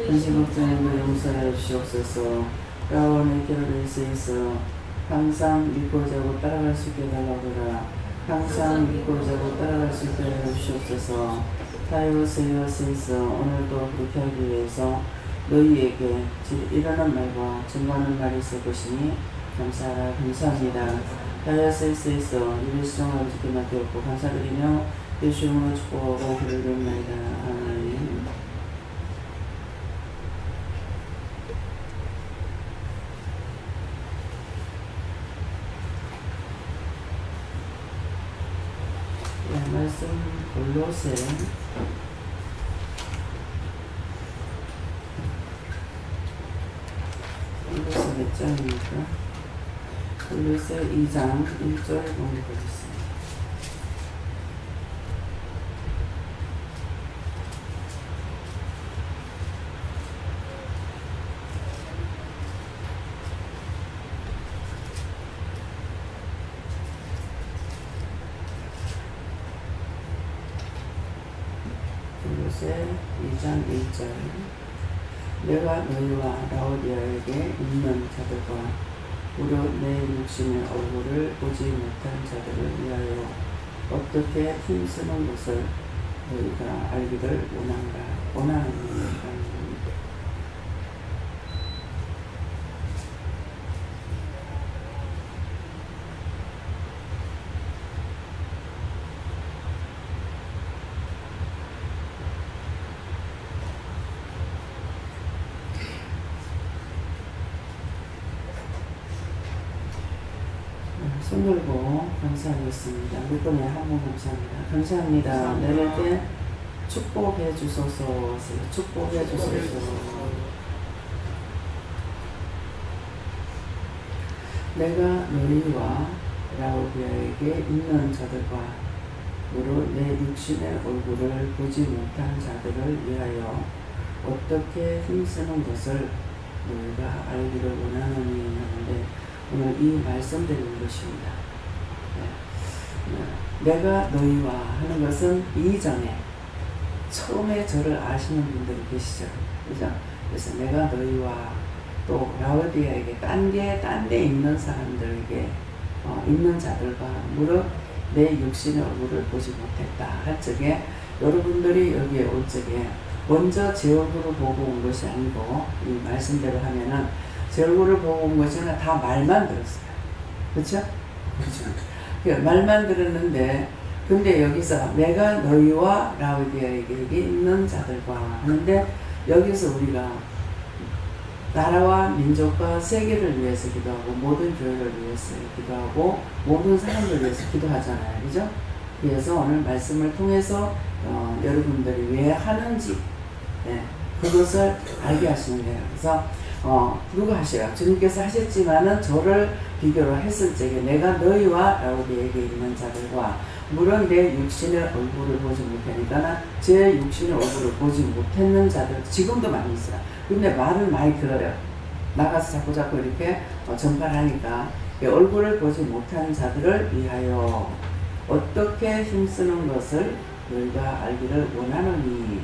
근심걱정을 용서하여 주시옵소서. 까오는 결혼에 있어 항상 믿고 자고 따라갈 수 있게 해달라고라. 항상 믿고 자고 따라갈 수 있게 해 주시옵소서. 타요세요 세이서 오늘도 그렇게 하기 위해서 너희에게 일어난 말과 증거하는 말이 있을 것이니 감사합니다. 타요세이서 이를 수정하고 지켜 맡겼고 감사드리며 예수 이름으로 축복하고 기도드립니다. 아멘. 말씀 골로새 몇 장입니까? 골로새 2장 1절 공부하겠습니다. 골로새 2장 1절 내가 너희와 라오디아에게 있는 자들과 무릇 내 육신의 얼굴을 보지 못한 자들을 위하여 어떻게 힘쓰는 것을 너희가 알기를 원하느니라. 손 들고 감사하겠습니다. 우리 번에 한번 감사합니다. 감사합니다. 내게 축복해 주소서. 축복해 주소서. 내가 너희와 라오디아에게 있는 자들과 무릇 내 육신의 얼굴을 보지 못한 자들을 위하여 어떻게 힘쓰는 것을 너희가 알기를 원하노니 하는데 오늘 이 말씀드리는 것입니다. 내가 너희와 하는 것은 이전에 처음에 저를 아시는 분들이 계시죠. 그죠? 그래서 내가 너희와 또 라오디아에게 딴 데 있는 사람들에게 있는 자들과 무릇 내 육신의 얼굴을 보지 못했다 할 적에 여러분들이 여기에 올 적에 먼저 제 얼굴을 보고 온 것이 아니고 이 말씀대로 하면은 제 얼굴을 보고 온 것이 아니라 다 말만 들었어요. 그렇죠? 그렇죠. 말만 들었는데 근데 여기서 내가 너희와 라오디아에게 있는 자들과 하는데 여기서 우리가 나라와 민족과 세계를 위해서 기도하고 모든 교회를 위해서 기도하고 모든 사람들을 위해서 기도하잖아요. 그죠? 그래서 오늘 말씀을 통해서 여러분들이 왜 하는지 그것을 알게 하시는 거예요. 그래서 누가 하셔요? 주님께서 하셨지만은 저를 비교로 했을 적에 내가 너희와 라오디아에게 있는 자들과 물론 내 육신의 얼굴을 보지 못하니까 제 육신의 얼굴을 보지 못했는 자들 지금도 많이 있어요. 근데 말을 많이 들어요. 나가서 자꾸 이렇게 전파를 하니까 얼굴을 보지 못한 자들을 위하여 어떻게 힘쓰는 것을 너희가 알기를 원하노니.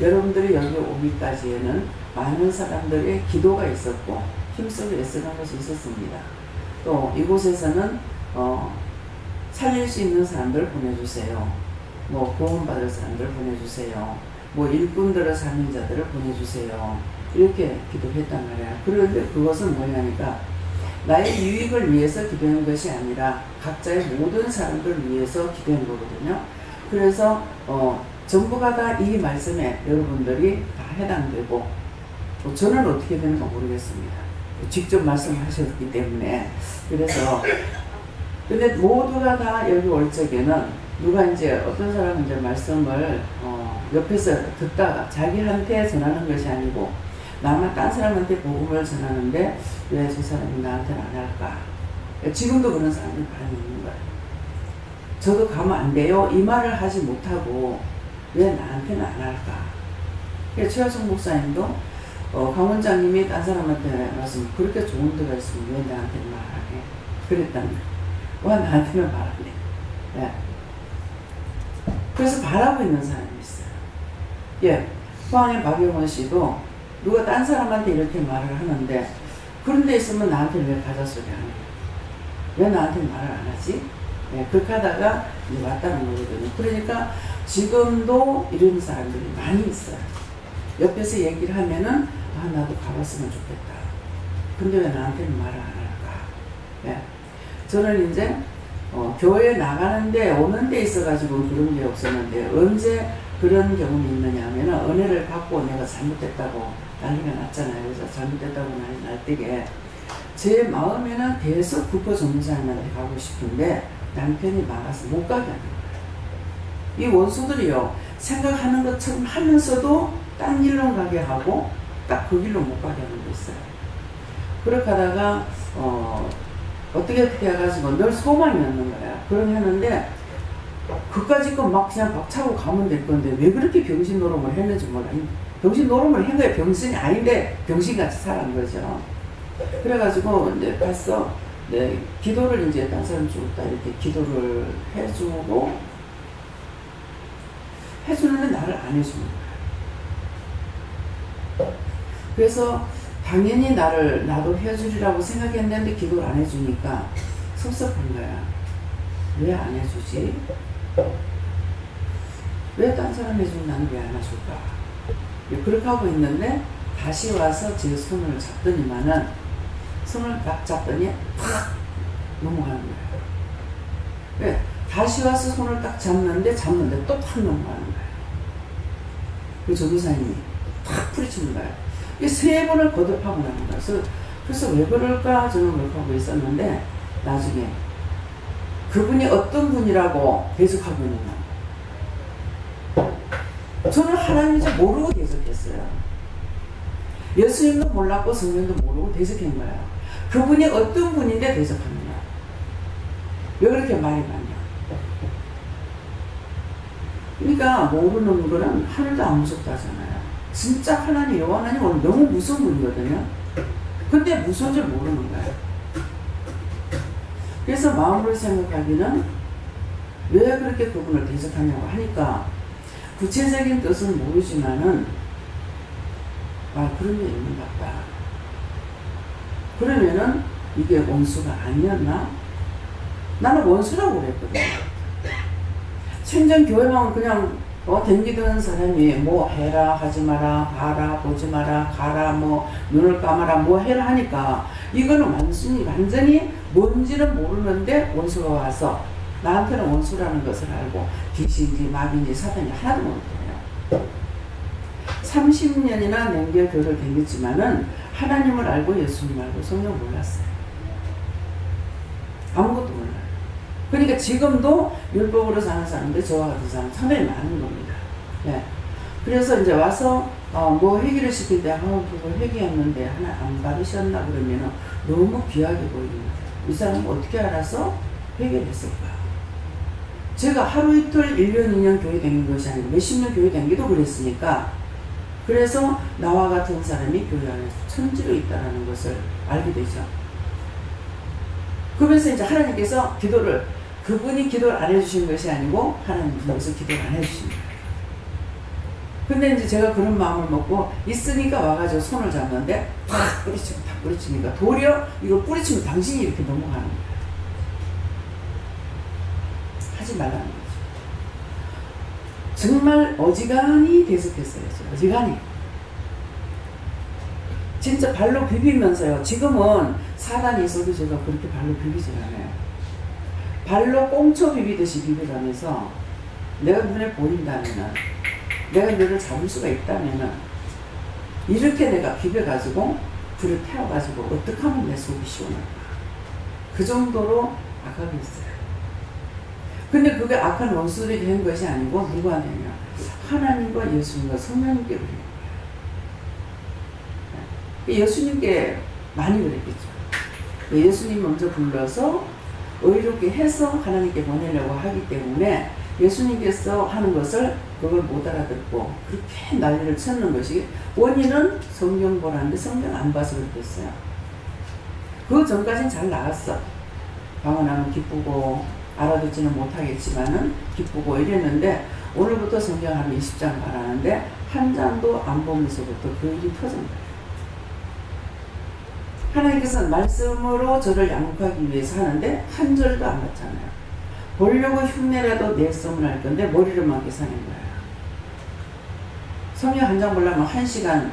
여러분들이 여기 오기까지에는 많은 사람들의 기도가 있었고 힘쓰고 애쓰는 것이 있었습니다. 또 이곳에서는 살릴 수 있는 사람들을 보내주세요. 뭐 구원받을 사람들을 보내주세요. 뭐 일꾼들을 살린 자들을 보내주세요. 이렇게 기도했단 말이야. 그런데 그것은 뭐냐니까 나의 유익을 위해서 기도한 것이 아니라 각자의 모든 사람들을 위해서 기도한 거거든요. 그래서 전부가 다 이 말씀에 여러분들이 다 해당되고 저는 어떻게 되는가 모르겠습니다. 직접 말씀하셨기 때문에. 그래서 근데 모두가 다 여기 올 적에는 누가 이제 어떤 사람은 이제 말씀을 옆에서 듣다가 자기한테 전하는 것이 아니고 나만 딴 사람한테 복음을 전하는데 왜 저 사람이 나한테는 안 할까? 지금도 그런 사람이 많이 있는 거예요. 저도 가면 안 돼요. 이 말을 하지 못하고 왜 나한테는 안 할까? 최하성 목사님도 강 원장님이 딴 사람한테 말씀 그렇게 좋은 데가 있으면 왜 나한테는 말 안 해? 그랬다는 거예요. 왜 나한테는 말 안 해? 네. 그래서 바라고 있는 사람이 있어요. 포항의 박영원 씨도 누가 딴 사람한테 이렇게 말을 하는데 그런 데 있으면 나한테 왜 가자 소리 안 해? 왜 나한테 말을 안 하지? 네, 그렇게 하다가 이제 왔다는 거거든요. 그러니까 지금도 이런 사람들이 많이 있어요. 옆에서 얘기를 하면은 아 나도 가봤으면 좋겠다. 근데 왜 나한테는 말을 안 할까? 네. 저는 이제 교회 나가는데 오는 데 있어가지고 그런 게 없었는데 언제 그런 경험이 있느냐 하면은 은혜를 받고 내가 잘못했다고 난리가 났잖아요. 그래서 잘못했다고 난리 날 때에 제 마음에는 계속 국보 전무사님한테 가고 싶은데 남편이 막아서 못 가게 하는 거예요. 이 원수들이요 생각하는 것처럼 하면서도 딴 길로 가게 하고 딱 그 길로 못 가게 하는 거 있어요. 그렇게 하다가 어떻게 해가지고 늘 소망이 없는 거야. 그러게 하는데 그까짓 거 막 그냥 박차고 가면 될 건데 왜 그렇게 병신 노름을 했는지 몰라. 병신 노름을 한 거야. 병신이 아닌데 병신같이 살아간 거죠. 그래가지고 이제 갔어. 네, 기도를 이제 딴 사람 죽었다 이렇게 기도를 해주는데 나를 안 해주는 거야. 그래서 당연히 나도 해주리라고 생각했는데 기도를 안 해주니까 섭섭한 거야. 왜 안 해주지? 왜 딴 사람 해주면 나는 왜 안 해줄까? 그렇게 하고 있는데 다시 와서 제 손을 잡더니만은 손을 딱 잡더니 팍 넘어가는 거예요. 네, 다시 와서 손을 딱 잡는데 또 팍 넘어가는 거예요. 그 전도사님이 팍 부딪히는 거예요. 이게 3번을 거듭하고 나는 거예요. 그래서 왜 그럴까 저는 그렇게 하고 있었는데 나중에 그분이 어떤 분이라고 계속하고 있는 거예요. 저는 하나님인지 모르고 계속했어요. 예수님도 몰랐고 성령도 모르고 대적한 거예요. 그분이 어떤 분인데 대적하느냐. 왜 그렇게 말이 많냐. 그러니까 모르는 거는 하늘도 안 무섭다 하잖아요. 진짜 하나님 여호와 하나님 오늘 너무 무서운 분이거든요. 근데 무서운 줄 모르는 거예요. 그래서 마음으로 생각하기는 왜 그렇게 그분을 대적하냐고 하니까 구체적인 뜻은 모르지만은 그런 게 있는 것 같다. 그러면은 이게 원수가 아니었나? 나는 원수라고 그랬거든. 생전 교회만 그냥 댕기던 사람이 뭐 해라 하지 마라 봐라 보지 마라 가라 뭐 눈을 감아라 뭐 해라 하니까 이거는 완전히 뭔지는 모르는데 원수가 와서 나한테는 원수라는 것을 알고 귀신인지 마귀인지 사단이 하나도 모르거든요. 30년이나 냉겨 교회를 댕겼지만은 하나님을 알고 예수님 알고 성령 몰랐어요. 아무것도 몰라요. 그러니까 지금도 율법으로 사는 사람들 저와 같은 사람 상당히 많은 겁니다. 예. 그래서 이제 와서 뭐 회개를 시킬 때 그걸 회개했는데 하나 안 받으셨나 그러면은 너무 귀하게 보이는 거예요. 이 사람은 어떻게 알아서 회개를 했을까? 제가 하루 이틀 1년 2년 교회 다닌 것이 아니고 몇십 년 교회 다니기도 그랬으니까 그래서 나와 같은 사람이 교회 안에서 천지로 있다는 것을 알게 되죠. 그러면서 이제 하나님께서 그분이 기도를 안 해주신 것이 아니고 하나님 분에서 기도를 안 해주신 거예요. 근데 이제 제가 그런 마음을 먹고 있으니까 와가지고 손을 잡는데 탁 뿌리치니까 도리어 이거 뿌리치면 당신이 이렇게 넘어가는 거예요. 하지 말라는 거죠. 정말 어지간히 계속했어요. 어지간히. 진짜 발로 비비면서요. 지금은 사단이 있어도 제가 그렇게 발로 비비질 않아요. 발로 꽁초 비비듯이 비비면서 내가 눈에 보인다면은 내가 너를 잡을 수가 있다면은 이렇게 내가 비벼가지고 불을 태워가지고 어떻게 하면 내 속이 시원할까. 그 정도로 악하게 있어요. 근데 그게 악한 원수들이 된 것이 아니고 누구한테 했냐. 하나님과 예수님과 성령님께 그래요. 예수님께 많이 그랬겠죠. 예수님 먼저 불러서 의롭게 해서 하나님께 보내려고 하기 때문에 예수님께서 하는 것을 그걸 못 알아듣고 그렇게 난리를 쳤는 것이 원인은 성경 보라는데 성경 안 봐서 그랬어요. 그 전까지는 잘 나갔어. 방언하면 기쁘고 알아듣지는 못하겠지만은 기쁘고 이랬는데 오늘부터 성경 하면 20장 말하는데 한 장도 안 보면서부터 그 일이 터진 거예요. 하나님께서는 말씀으로 저를 양육하기 위해서 하는데 한 절도 안 봤잖아요. 보려고 흉내라도 냈으면 할 건데 머리로만 계산한 거예요. 성경 한 장 보려면 1시간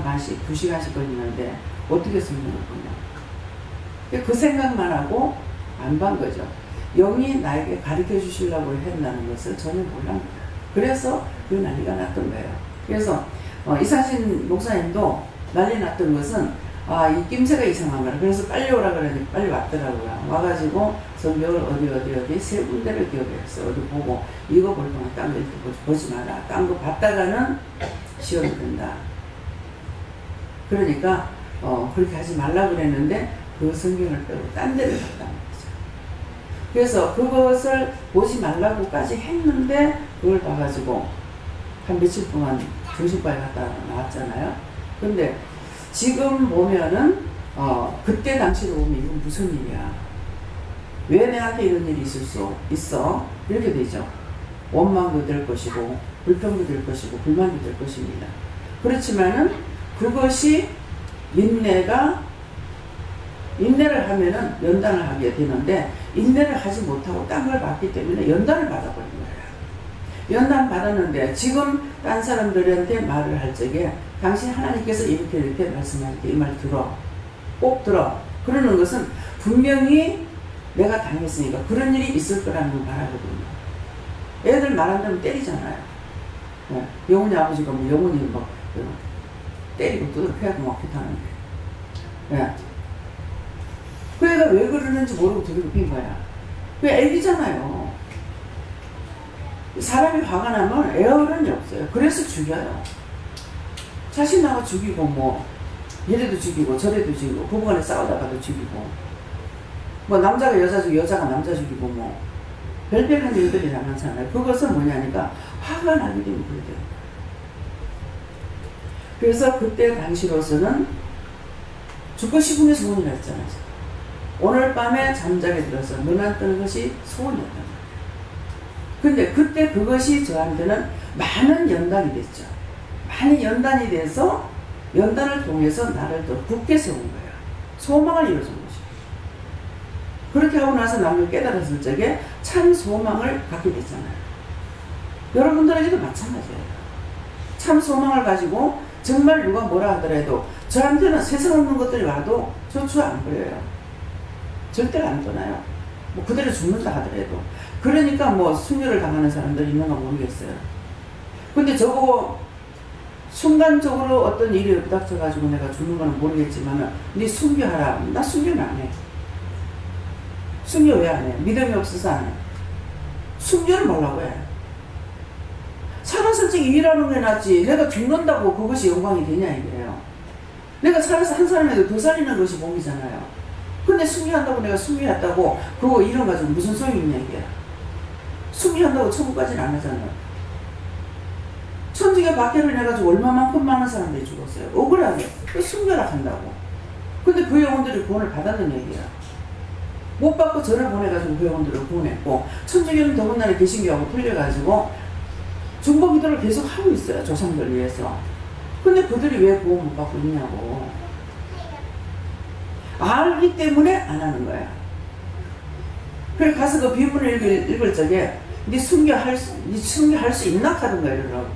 반씩, 2시간씩 걸리는데 어떻게 성경을 보냐. 그 생각만 하고 안 본 거죠. 영이 나에게 가르쳐 주시려고 했다는 것을 전혀 몰랐는 거예요. 그래서 그 난리가 났던 거예요. 그래서 이상신 목사님도 난리 났던 것은 이 낌새가 이상한 거야. 그래서 빨리 오라 그러니 빨리 왔더라고요. 와가지고 성경을 어디 세 군데를 기억했어요. 어디 보고 이거 볼 동안 딴 거 보지 마라. 딴 거 봤다가는 시험이 된다. 그러니까 그렇게 하지 말라 그랬는데 그 성경을 빼고 딴 데를 봤다는 거죠. 그래서 그것을 보지 말라고까지 했는데 그걸 봐가지고 한 며칠 동안 정신과에 갔다 나왔잖아요. 근데 지금 보면은 그때 당시로 보면 이건 무슨 일이야. 왜 내한테 이런 일이 있을 수 있어? 이렇게 되죠. 원망도 될 것이고 불평도 될 것이고 불만도 될 것입니다. 그렇지만은 그것이 인내를 하면은 연단을 하게 되는데 인내를 하지 못하고 딴 걸 받기 때문에 연단을 받아버린 거예요. 연단 받았는데 지금 딴 사람들한테 말을 할 적에 당신 하나님께서 이렇게 말씀할 때 이 말 들어. 꼭 들어. 그러는 것은 분명히 내가 당했으니까 그런 일이 있을 거라는 걸 말하거든요. 애들 말한다면 때리잖아요. 영훈이 아버지가 영훈이 막 때리고 두들겨고 막 그렇다는데. 그 애가 왜 그러는지 모르고 두들긴 거야. 그 애기잖아요. 사람이 화가 나면 에어런이 없어요. 그래서 죽여요. 자신나가 죽이고 이래도 죽이고 저래도 죽이고 부부간에 싸우다가도 죽이고 남자가 여자 죽이고 여자가 남자 죽이고 별별한 일들이 많잖아요. 그것은 뭐냐니까 화가 나게 되면 그래 돼요. 그래서 그때 당시로서는 죽고 싶은 게 소원이라 했잖아요. 오늘 밤에 잠자게 들어서 눈 뜨는 것이 소원이었단 말이에요. 근데 그때 그것이 저한테는 많은 연단이 됐죠. 많이 연단이 돼서 연단을 통해서 나를 더 굳게 세운 거예요. 소망을 이루어준 것이죠. 그렇게 하고 나서 나를 깨달았을 적에 참 소망을 갖게 됐잖아요. 여러분들에게도 마찬가지예요. 참 소망을 가지고 정말 누가 뭐라 하더라도 저한테는 세상 없는 것들이 와도 저추 안 보여요. 절대로 안 떠나요. 그대로 죽는다 하더라도. 그러니까 순교를 당하는 사람들이 있는가 모르겠어요. 근데 저거 순간적으로 어떤 일이 부닥쳐가지고 내가 죽는 거는 모르겠지만 네 순교하라. 나 순교는 안 해. 순교 왜 안 해? 믿음이 없어서 안 해. 순교를 뭐라고 해? 살아서 일하는 게 낫지. 내가 죽는다고 그것이 영광이 되냐 이거예요. 내가 살아서 한 사람에도 더 살리는 것이 복이잖아요. 근데 순교한다고 내가 순교했다고 그거 이런 가지고 무슨 소용이 있냐 이게. 순교한다고 천국까지는 안 하잖아요. 천국에 박해를 해가지고 얼마만큼 많은 사람들이 죽었어요. 억울하게. 순교를 한다고. 근데 그 영혼들이 구원을 받았는 얘기야. 못 받고 저를 보내가지고 그 영혼들을 구원했고 천주교는 더군다나 개신교하고 틀려가지고 중보기도를 계속 하고 있어요. 조상들 위해서. 근데 그들이 왜 구원 못 받고 있냐고. 알기 때문에 안 하는 거야. 그래 가서 그 비문을 읽을 적에 네 순교할 수 있나 하는 거야. 이러라고.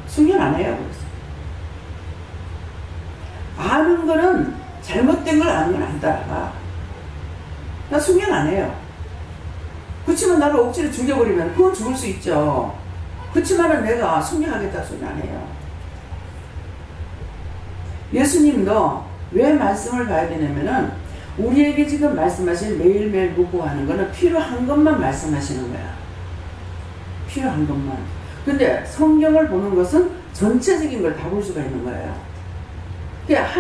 순교는 안 해요. 그래서 아는 거는 잘못된 걸 아는 건 안 따라가. 나 순교는 안 해요. 그치만 나를 억지로 죽여버리면 그건 죽을 수 있죠. 그치만은 내가 순교하겠다 소리 안 해요. 예수님도 왜 말씀을 봐야 되냐면은 우리에게 지금 말씀하신 매일매일 묵고하는 거는 필요한 것만 말씀하시는 거야. 필요한 것만. 근데 성경을 보는 것은 전체적인 걸 다 볼 수가 있는 거예요. 그러니까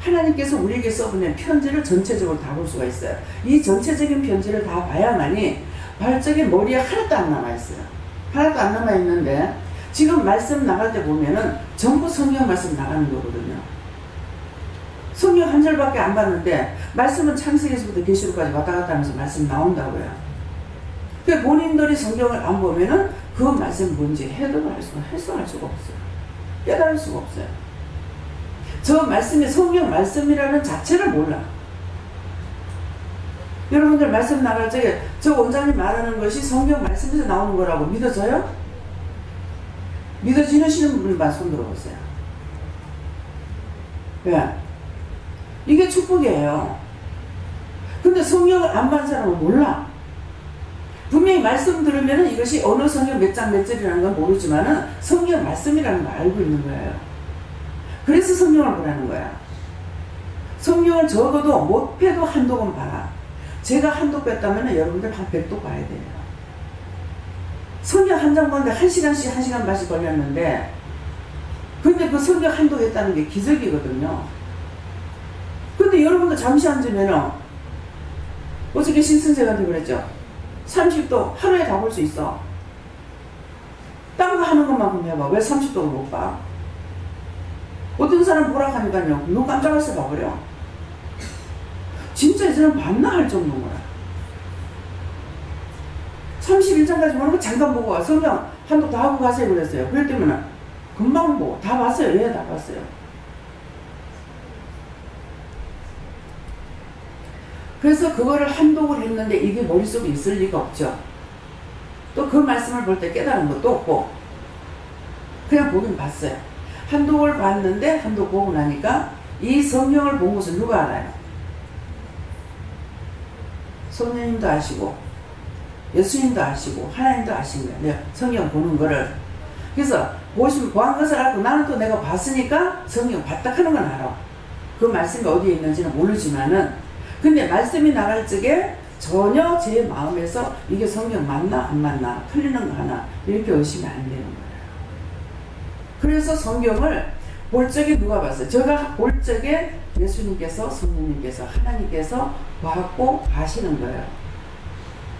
하나님께서 우리에게 써보낸 편지를 전체적으로 다 볼 수가 있어요. 이 전체적인 편지를 다 봐야만이 발적인 머리에 하나도 안 남아있어요. 하나도 안 남아있는데 지금 말씀 나갈 때 보면은 전부 성경 말씀 나가는 거거든요. 성경 한 절밖에 안 봤는데 말씀은 창세기에서부터 계시록까지 왔다 갔다 하면서 말씀 나온다고요. 그러니까 본인들이 성경을 안 보면은 그 말씀이 뭔지 해석할 수가 없어요. 깨달을 수가 없어요. 저 말씀이 성경 말씀이라는 자체를 몰라. 여러분들 말씀 나갈 적에 저 원장님 말하는 것이 성경 말씀에서 나오는 거라고 믿어져요? 믿어지시는 분만 손 들어보세요. 왜? 이게 축복이에요. 근데 성경을 안 본 사람은 몰라. 분명히 말씀 들으면 이것이 어느 성경 몇 장 몇 절이라는 건 모르지만은 성경 말씀이라는 걸 알고 있는 거예요. 그래서 성경을 보라는 거야. 성경을 적어도 못 패도 한독은 봐라. 제가 한독 뺐다면 여러분들 한 100독 봐야 돼요. 성경 한 장 보는데 1시간씩 1시간 반씩 걸렸는데 근데 그 성경 한독 했다는 게 기적이거든요. 근데 여러분들 잠시 앉으면은 어저께 신선생한테 그랬죠. 30독 하루에 다 볼 수 있어. 딴 거 하는 것만큼 해봐. 왜 30독을 못 봐? 어떤 사람 보라 하니까요. 눈 깜짝해서 봐버려. 진짜 이 사람 봤나 할 정도인 거야. 31장까지 보는 거 잠깐 보고 와. 성경 한독 다 하고 가세요 그랬어요. 그럴 때면 금방 보고 다 봤어요. 왜 다 봤어요? 그래서 그거를 한독을 했는데 이게 머릿속에 있을 리가 없죠. 또 그 말씀을 볼 때 깨달은 것도 없고 그냥 보긴 봤어요. 한독을 봤는데 한독 보고 나니까 이 성경을 본 것을 누가 알아요? 성령님도 아시고 예수님도 아시고 하나님도 아신 거예요. 내가 성경 보는 거를. 그래서 보한 것을 알고 나는 또 내가 봤으니까 성경 봤다 하는 건 알아. 그 말씀이 어디에 있는지는 모르지만은 근데 말씀이 나갈 적에 전혀 제 마음에서 이게 성경 맞나 안 맞나 틀리는 거 하나 이렇게 의심이 안 되는 거예요. 그래서 성경을 볼 적에 누가 봤어요? 제가 볼 적에 예수님께서 성령님께서 하나님께서 봤고 아시는 거예요.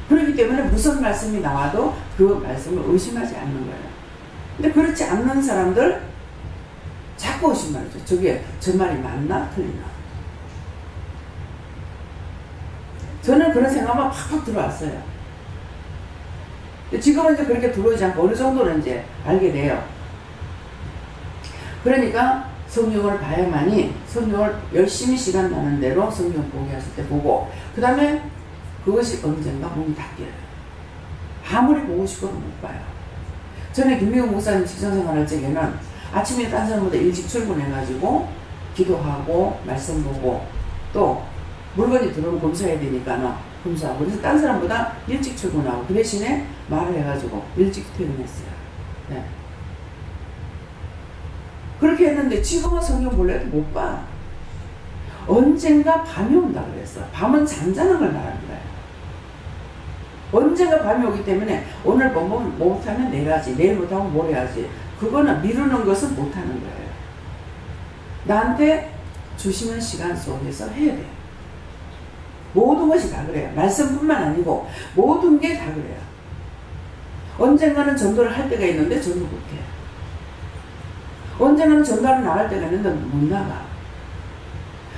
그렇기 때문에 무슨 말씀이 나와도 그 말씀을 의심하지 않는 거예요. 근데 그렇지 않는 사람들 자꾸 의심하죠. 저게 저 말이 맞나 틀리나. 저는 그런 생각만 팍팍 들어왔어요. 지금은 이제 그렇게 들어오지 않고 어느 정도는 이제 알게 돼요. 그러니까 성경을 봐야만이 성경을 열심히 시간 나는 대로 성경 보게 하실 때 보고 그 다음에 그것이 언젠가 몸이 닦여요. 아무리 보고 싶어도 못 봐요. 전에 김미국 목사님 직장생활할 적에는 아침에 딴 사람보다 일찍 출근해가지고 기도하고 말씀 보고 또 물건이 들어오면 검사해야 되니까 검사하고 그래서 딴 사람보다 일찍 출근하고 그 대신에 말을 해가지고 일찍 퇴근했어요. 네. 그렇게 했는데 지금은 성경 볼래도 못 봐. 언젠가 밤이 온다 그랬어. 밤은 잠자는 걸 말하는 거예요. 언젠가 밤이 오기 때문에 오늘 못하면 내일 하지, 내일 못하면 모레 하지. 그거는 미루는 것은 못하는 거예요. 나한테 주시는 시간 속에서 해야 돼요. 모든 것이 다 그래요. 말씀뿐만 아니고 모든 게 다 그래요. 언젠가는 전도를 할 때가 있는데 전도 못해요. 언젠가는 전도를 나갈 때가 있는데 못 나가.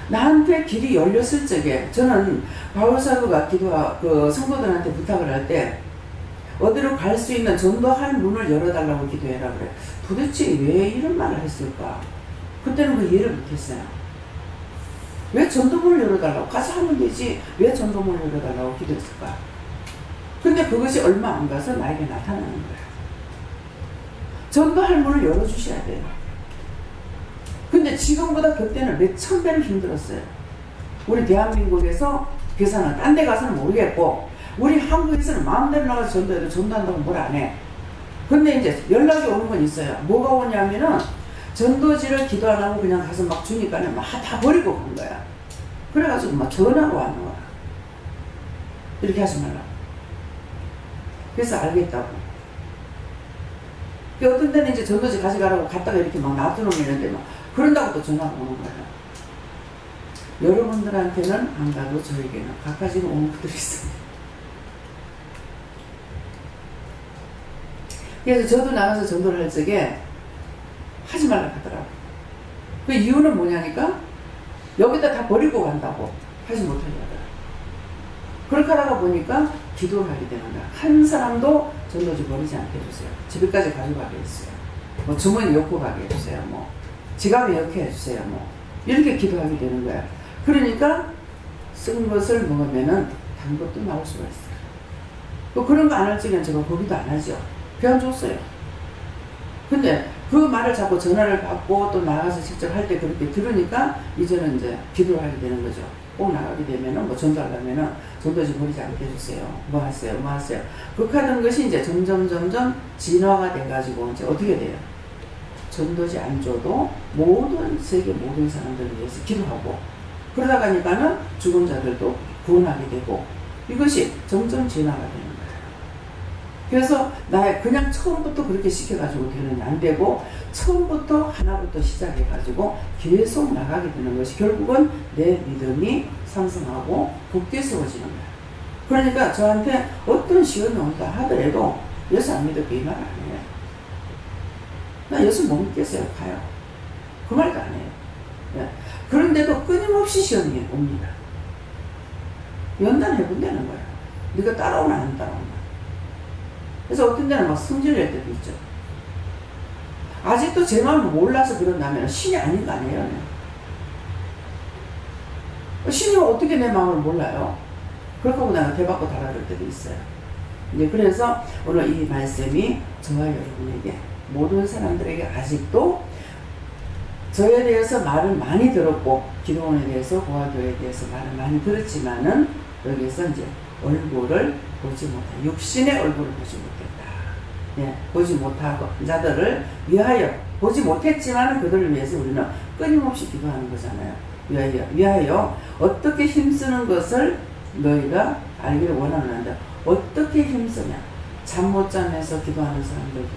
나한테 길이 열렸을 적에 저는 바울사도가 그 성도들한테 부탁을 할 때 어디로 갈 수 있는 전도할 문을 열어달라고 기도해라 그래. 도대체 왜 이런 말을 했을까? 그때는 그 이해를 못했어요. 왜 전도문을 열어달라고? 가서 하면 되지. 왜 전도문을 열어달라고 기도했을까? 근데 그것이 얼마 안 가서 나에게 나타나는 거예요. 전도할 문을 열어주셔야 돼요. 근데 지금보다 그때는 몇 천 배는 힘들었어요. 우리 대한민국에서 계산은 딴 데 가서는 모르겠고 우리 한국에서는 마음대로 나가서 전도해도 전도한다고 뭘 안 해. 근데 이제 연락이 오는 건 있어요. 뭐가 오냐면은 전도지를 기도 안 하고 그냥 가서 막 주니까는 막 다 버리고 간 거야. 그래가지고 막 전화가 와는 거야. 이렇게 하지 말라고. 그래서 알겠다고. 어떤 데는 이제 전도지 가져가라고 갔다가 이렇게 막 놔두는데 막 그런다고 또 전화가 오는 거예요. 여러분들한테는 안 가도 저에게는 가까지는 오는 것들이 있어요. 그래서 저도 나가서 전도를 할 적에 하지 말라고 하더라고요. 그 이유는 뭐냐니까 여기다 다 버리고 간다고 하지 못하게 하더라고요. 그렇게 하다가 보니까 기도를 하게 되는 거야. 한 사람도 전도지 버리지 않게 해주세요. 집에까지 가져가게 해주세요. 뭐 주머니 엮고 가게 해주세요. 뭐 지갑에 엮게 해주세요. 뭐 이렇게 기도하게 되는 거야. 그러니까 쓴 것을 먹으면은 단 것도 나올 수가 있어요. 뭐 그런 거 안 할 적에는 제가 거기도 안 하죠. 그냥 줬어요. 근데 그 말을 자꾸 전화를 받고 또 나가서 직접 할 때 그렇게 들으니까 이제는 이제 기도를 하게 되는 거죠. 꼭 나가게 되면은 뭐 전도하려면은 전도지 버리지 않게 해주세요. 뭐 하세요? 뭐 하세요? 그렇게 하는 것이 이제 점점 진화가 돼가지고 이제 어떻게 돼요? 전도지 안 줘도 세계 모든 사람들을 위해서 기도하고 그러다 가니까는 죽은 자들도 구원하게 되고 이것이 점점 진화가 되는 거예요. 그래서 그냥 처음부터 그렇게 시켜가지고 되느냐 안 되고 처음부터 하나부터 시작해가지고 계속 나가게 되는 것이 결국은 내 믿음이 상승하고 굳게 세워지는 거예요. 그러니까 저한테 어떤 시험이 온다 하더라도 예수 안 믿을게 이 말 안 해요. 나 예수 못 믿겠어요. 가요. 그 말도 안 해요. 네. 그런데도 끊임없이 시험이 옵니다. 연단해본다는 거예요. 네가 따라오나 안 따라오나. 그래서 어떤 데는 막 승질낼 때도 있죠. 아직도 제 마음을 몰라서 그런다면 신이 아닌 거 아니에요. 신이 어떻게 내 마음을 몰라요? 그렇게 하고 나가 대받고 달아들 때도 있어요. 이제 그래서 오늘 이 말씀이 저와 여러분에게 모든 사람들에게 아직도 저에 대해서 말을 많이 들었고 기도원에 대해서 고아교회에 대해서 말을 많이 들었지만은 여기서 이제 얼굴을 보지 못해 육신의 얼굴을 보지 못했다. 예, 보지 못하고 자들을 위하여 보지 못했지만 그들을 위해서 우리는 끊임없이 기도하는 거잖아요. 위하여 어떻게 힘쓰는 것을 너희가 알기를 원하는데 어떻게 힘쓰냐. 잠 못 자면서 기도하는 사람들도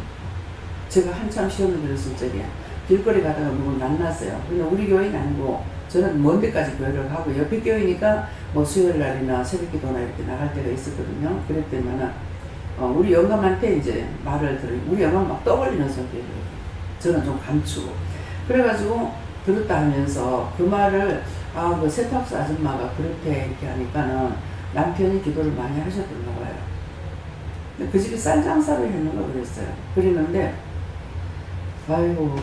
제가 한참 시험을 들었을 적에 길거리 가다가 누구 만났어요. 근데 우리 교회는 아니고 저는 먼 데까지 교회를 가고 옆에 교회니까 뭐 수요일 날이나 새벽 기도나 이렇게 나갈 때가 있었거든요. 그랬더니만은 우리 영감한테 이제 말을 들으니 우리 영감 막 떠벌리는 성격이에요. 저는 좀 감추고 그래가지고 들었다 하면서 그 말을 그 세탁소 아줌마가 그렇게 이렇게 하니까는 남편이 기도를 많이 하셨던가 봐요. 근데 그 집이 쌀 장사를 했는가 그랬어요. 그랬는데 아이고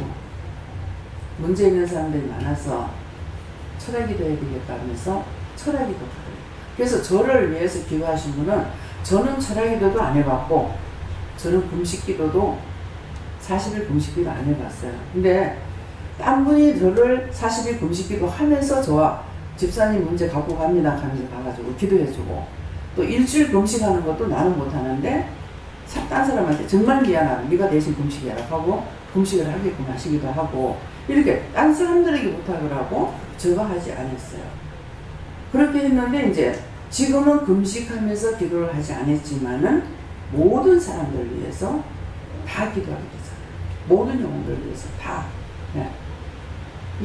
문제 있는 사람들이 많아서 철학기도 해야 되겠다 하면서 철학기도 하래요. 그래서 저를 위해서 기도하신 분은 저는 철학기도도 안 해봤고 저는 금식기도도 40일 금식기도 안 해봤어요. 근데 딴 분이 저를 40일 금식기도 하면서 저와 집사님 문제 갖고 갑니다 하면서 가가지고 기도해주고 또 일주일 금식하는 것도 나는 못하는데 딴 사람한테 정말 미안하다 네가 대신 금식해라 하고 금식을 하게끔 하시기도 하고 이렇게 딴 사람들에게 부탁을 하고 제가 하지 않았어요. 그렇게 했는데 이제 지금은 금식하면서 기도를 하지 않았지만은 모든 사람들을 위해서 다 기도하게 되잖아요. 모든 영혼들을 위해서 다. 네.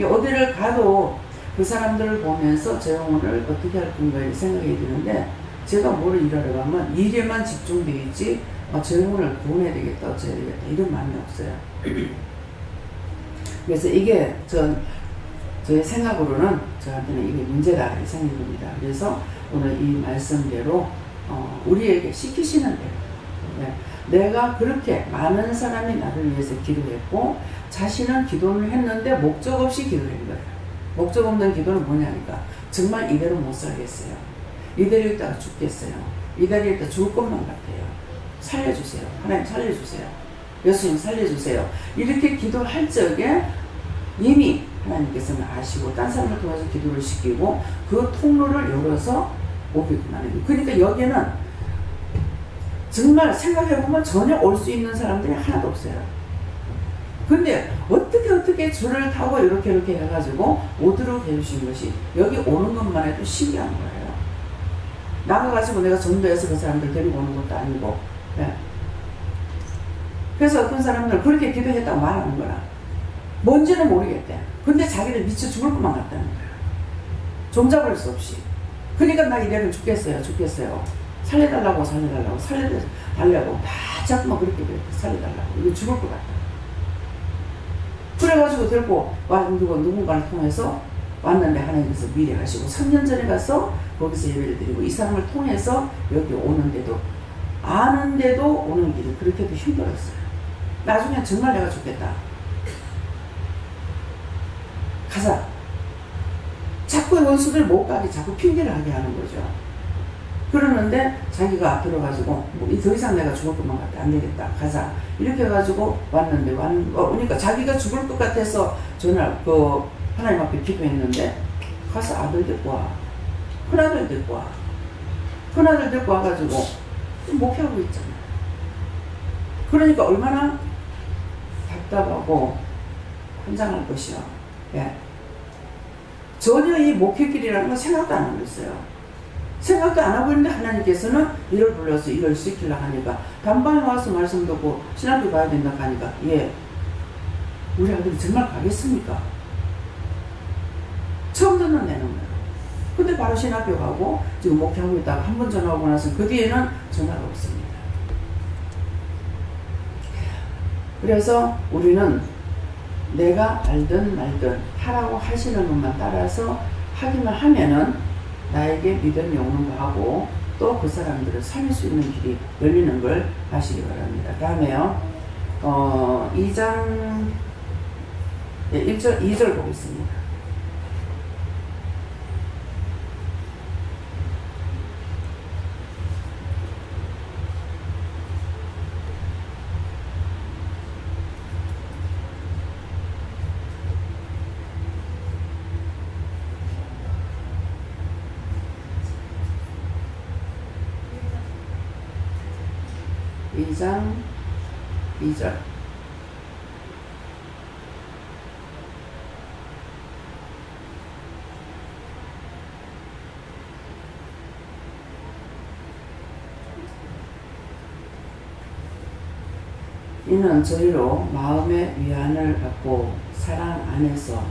어디를 가도 그 사람들을 보면서 제 영혼을 어떻게 할 건가를 생각해야 되는데 제가 뭘 일하러 가면 일에만 집중되어 있지 제 영혼을 구원해야 되겠다 어째야 되겠다 이런 마음이 없어요. 그래서 이게 저의 생각으로는 저한테는 이게 문제다 이렇게 생각이 듭니다. 그래서 오늘 이 말씀대로 우리에게 시키시는 대로 네. 내가 그렇게 많은 사람이 나를 위해서 기도했고 자신은 기도를 했는데 목적 없이 기도를 한 거예요. 목적 없는 기도는 뭐냐니까 정말 이대로 못 살겠어요. 이대로 있다가 죽겠어요. 이대로 있다가 죽을 것만 같아요. 살려주세요. 하나님 살려주세요. 예수님 살려주세요. 이렇게 기도할 적에 이미 하나님께서는 아시고 딴 사람을 통해서 기도를 시키고 그 통로를 열어서 오게끔 하는 거예요. 그러니까 여기는 정말 생각해보면 전혀 올 수 있는 사람들이 하나도 없어요. 근데 어떻게 줄을 타고 이렇게 해가지고 오도록 해주신 것이 여기 오는 것만 해도 신기한 거예요. 나가가지고 내가 전도해서 그 사람들 데리고 오는 것도 아니고 네. 그래서 어떤 사람들 그렇게 기도했다고 말하는 거라 뭔지는 모르겠대. 근데 자기들 미쳐 죽을 것만 같다는 거야. 종잡을 수 없이. 그러니까 나 이래는 죽겠어요. 살려달라고 다 자꾸만 그렇게 살려달라고. 이거 죽을 것 같다. 그래가지고 데리고 누군가를 통해서 왔는데 하나님께서 미리 하시고 3년 전에 가서 거기서 예배를 드리고 이 사람을 통해서 여기 오는데도 아는데도 오는 길이 그렇게도 힘들었어요. 나중에 정말 내가 좋겠다. 가자. 자꾸 원수들 못 가게 자꾸 핑계를 하게 하는 거죠. 그러는데 자기가 들어가지고 더 이상 내가 죽을 것만 같아. 안 되겠다. 가자. 이렇게 해가지고 왔는데 그러니까 자기가 죽을 것 같아서 전날 하나님 앞에 기도했는데 가서 아들 데리고 와. 큰아들 데리고 와. 큰아들 데리고 와가지고 목회하고 있잖아요. 그러니까 얼마나 답답하고 환장할 것이요. 예. 전혀 이 목회길이라는 건 생각도 안 하고 있어요. 생각도 안 하고 있는데 하나님께서는 이를 불러서 이를 시키려고 하니까 단방에 와서 말씀 듣고 신학교 가야 된다고 하니까 예, 우리 아들이 정말 가겠습니까? 처음 듣는 내는 거예요. 근데 바로 신학교 가고 지금 목회하고 있다가 한 번 전화하고 나서 그 뒤에는 전화가 없습니다. 그래서 우리는 내가 알든 말든 하라고 하시는 것만 따라서 하기만 하면은 나에게 믿음이 오는 거 하고 또 그 사람들을 살릴 수 있는 길이 열리는 걸 아시기 바랍니다. 다음에요. 2장 1절 2절 보겠습니다. 장 2절 이는 저희로 마음의 위안을 받고 사랑 안에서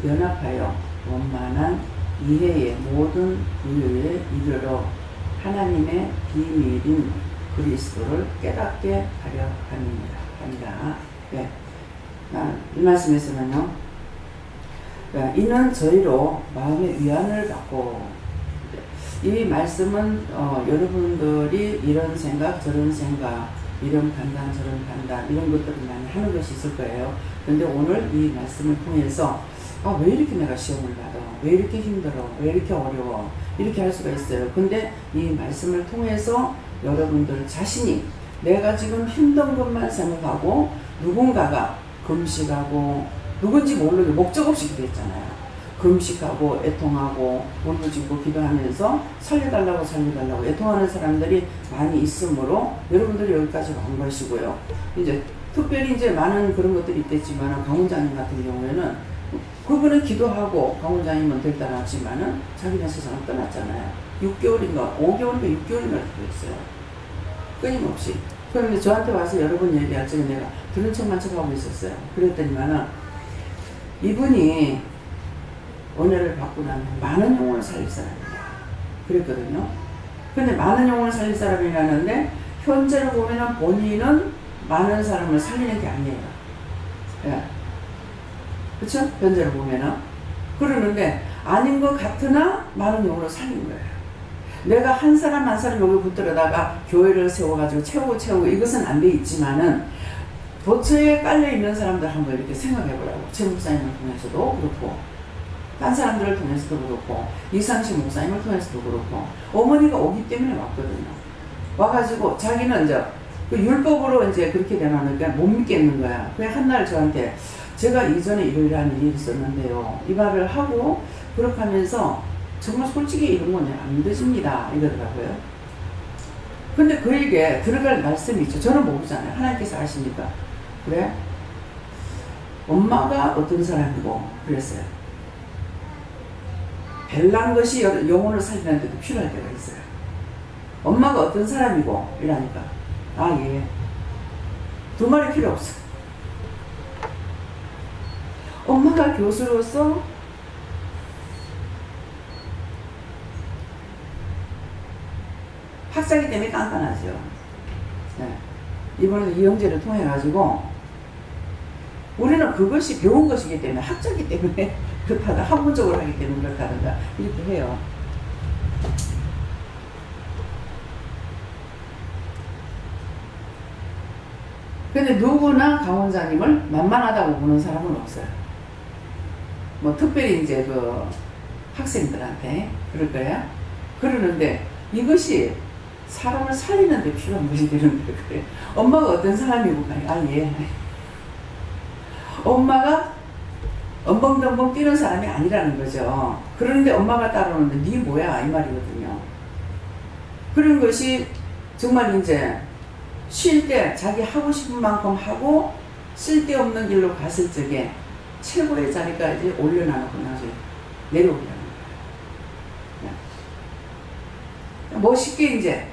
연합하여 원만한 이해의 모든 부유에 이르러 하나님의 비밀인 그리스도를 깨닫게 하려 합니다. 네. 이 말씀에서는요, 이는 저희로 마음의 위안을 받고, 이 말씀은 여러분들이 이런 생각 저런 생각, 이런 판단 저런 판단 이런 것들을 많이 하는 것이 있을 거예요. 근데 오늘 이 말씀을 통해서 왜 이렇게 내가 시험을 받아? 왜 이렇게 힘들어? 왜 이렇게 어려워? 이렇게 할 수가 있어요. 근데 이 말씀을 통해서 여러분들 자신이 내가 지금 힘든 것만 생각하고 누군가가 금식하고 누군지 모르게 목적 없이 기도했잖아요. 금식하고 애통하고 울부짖고 기도하면서 살려달라고 애통하는 사람들이 많이 있으므로 여러분들이 여기까지 온 것이고요. 이제 특별히 이제 많은 그런 것들이 있겠지만 강원장님 같은 경우에는 그분은 기도하고 강원장님은 될따랐지만은 자기는 세상을 떠났잖아요. 6개월인가 5개월인가 6개월인가 기도했어요. 끊임없이. 그런데 저한테 와서 여러 번 얘기할 적에 내가 들은 척만 척하고 있었어요. 그랬더니만은 이분이 은혜를 받고 나면 많은 영혼을 살릴 사람이야. 그랬거든요. 근데 많은 영혼을 살릴 사람이라는데 현재로 보면은 본인은 많은 사람을 살리는 게 아니에요. 예. 그쵸? 현재로 보면은. 그러는데 아닌 것 같으나 많은 영혼을 살린 거예요. 내가 한 사람 한 사람 여기 붙들어다가 교회를 세워가지고 채우고 이것은 안 돼 있지만은 도처에 깔려있는 사람들 한번 이렇게 생각해보라고. 최 목사님을 통해서도 그렇고 딴 사람들을 통해서도 그렇고 이상식 목사님을 통해서도 그렇고 어머니가 오기 때문에 왔거든요. 와가지고 자기는 이제 그 율법으로 이제 그렇게 되나니까 못 믿겠는 거야. 그래 한날 저한테 제가 이전에 이러이러한 일이 있었는데요. 이 말을 하고 그렇게 하면서 정말 솔직히 이런 건 안 믿어집니다. 이러더라고요. 근데 그에게 들어갈 말씀이 있죠. 저는 모르잖아요. 하나님께서 아시니까. 그래? 엄마가 어떤 사람이고 그랬어요. 별난 것이 영혼을 살리는 데도 필요할 때가 있어요. 엄마가 어떤 사람이고 이러니까 예. 두 말이 필요 없어. 엄마가 교수로서 학자이기 때문에 깐깐하죠. 네. 이번에 이 형제를 통해 가지고 우리는 그것이 배운 것이기 때문에, 학자이기 때문에 그렇다다, 학문적으로 하기 때문에 그렇다든가 이렇게 해요. 근데 누구나 강원장님을 만만하다고 보는 사람은 없어요. 뭐 특별히 이제 그 학생들한테 그럴 거야. 그러는데 이것이 사람을 살리는 데 필요한 것이 되는데, 그래. 엄마가 어떤 사람이고, 예. 엄마가 엉벙덩벙 뛰는 사람이 아니라는 거죠. 그런데 엄마가 따라오는데 니 뭐야 이 말이거든요. 그런 것이 정말 이제 쉴 때 자기 하고 싶은 만큼 하고 쓸데없는 길로 갔을 적에 최고의 자리까지 올려놔놓고 나중에 내려오려는 거예요. 멋있게 이제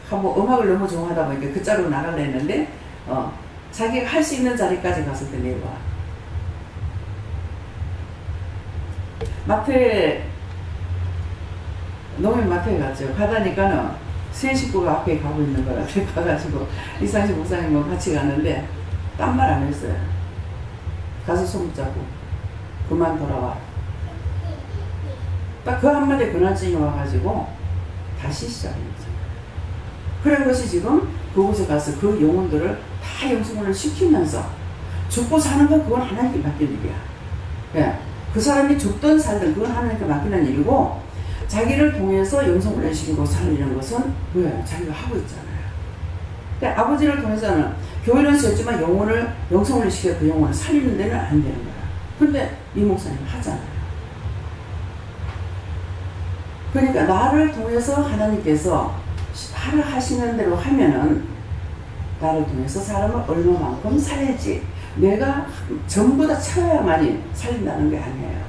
뭐 음악을 너무 좋아하다 보니까 그 자리로 나가려 했는데 자기가 할 수 있는 자리까지 갔을 때 내려와. 마트에, 농협 마트에 갔죠. 가다니까는 세 식구가 앞에 가고 있는 거라. 그래 가가지고 이상식 목사님과 같이 가는데 딴 말 안 했어요. 가서 손 잡고 그만 돌아와. 딱 그 한마디에 그날쯤에 와가지고 다시 시작했죠. 그런 것이 지금 그곳에 가서 그 영혼들을 다 영성을 시키면서 죽고 사는 건 그건 하나님께 맡길 일이야. 예. 그 사람이 죽든 살든 그건 하나님께 맡기는 일이고, 자기를 통해서 영성을 시키고 살리는 것은 왜? 자기가 하고 있잖아요. 근데 아버지를 통해서는 교회는 쓰였지만 영혼을 영성을 시켜 그 영혼을 살리는 데는 안 되는 거야. 근데 이 목사님 하잖아요. 그러니까 나를 통해서 하나님께서 하라 하시는 대로 하면은 나를 통해서 사람을 얼마만큼 살릴지 내가 전부 다 채워야만이 살린다는 게 아니에요.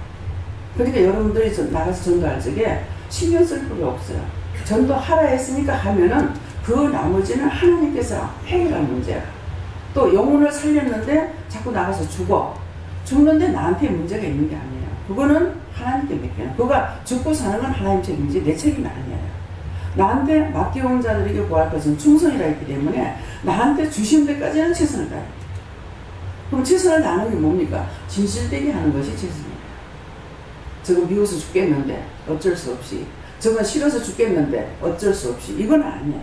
그러니까 여러분들이 나가서 전도할 적에 신경 쓸 필요 없어요. 전도하라 했으니까 하면은 그 나머지는 하나님께서 해결할 문제야. 또 영혼을 살렸는데 자꾸 나가서 죽는데 나한테 문제가 있는 게 아니에요. 그거는 하나님께 맡겨요. 그가 죽고 사는 건 하나님 책임이지 내 책임이 아니에요. 나한테 맡겨온 자들에게 구할 것은 충성이라 했기 때문에 나한테 주신 데까지는 최선을 다해요. 그럼 최선을 다하는 게 뭡니까? 진실되게 하는 것이 최선이에요. 저건 미워서 죽겠는데 어쩔 수 없이, 저건 싫어서 죽겠는데 어쩔 수 없이, 이건 아니에요.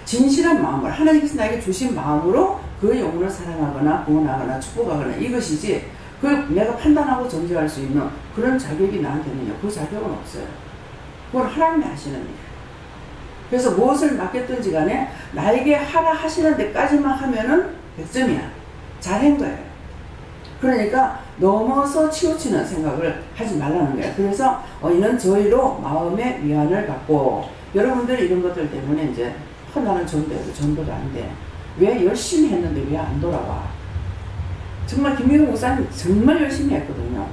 진실한 마음을 하나님께서 나에게 주신 마음으로 그 영혼을 사랑하거나 구원하거나 축복하거나 이것이지, 그 내가 판단하고 정죄할 수 있는 그런 자격이 나한테는요, 그 자격은 없어요. 그건 하나님이 하시는 일이에요. 그래서 무엇을 맡겼든지 간에 나에게 하라 하시는 데까지만 하면은 100점이야. 잘한 거예요. 그러니까 넘어서 치우치는 생각을 하지 말라는 거예요. 그래서 이는 저희로 마음의 위안을 받고, 여러분들이 이런 것들 때문에 이제 나는 전도도 안 돼. 왜 열심히 했는데 왜 안 돌아와? 정말 김민호 목사님 정말 열심히 했거든요.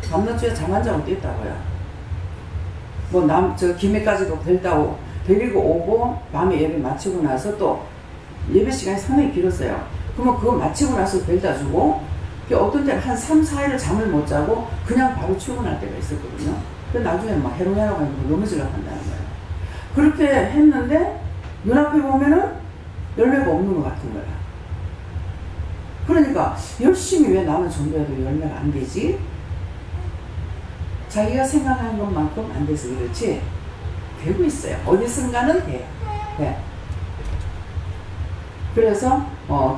밤낮주에 잠 한 자고 뛰었다고요. 저 김해까지도 데리고 오고 밤에 예배 마치고 나서 또 예배 시간이 상당히 길었어요. 그러면 그거 마치고 나서 데려다 주고, 어떤 때는 한 3, 4일을 잠을 못 자고 그냥 바로 출근할 때가 있었거든요. 근데 나중에 막 해롱해롱 하고 넘어지려고 한다는 거예요. 그렇게 했는데 눈앞에 보면은 열매가 없는 것 같은 거야. 그러니까 열심히 왜 나는 전도해도 열매가 안 되지? 자기가 생각한 것만큼 안 돼서 그렇지 되고 있어요. 어디선가는 돼요. 네. 그래서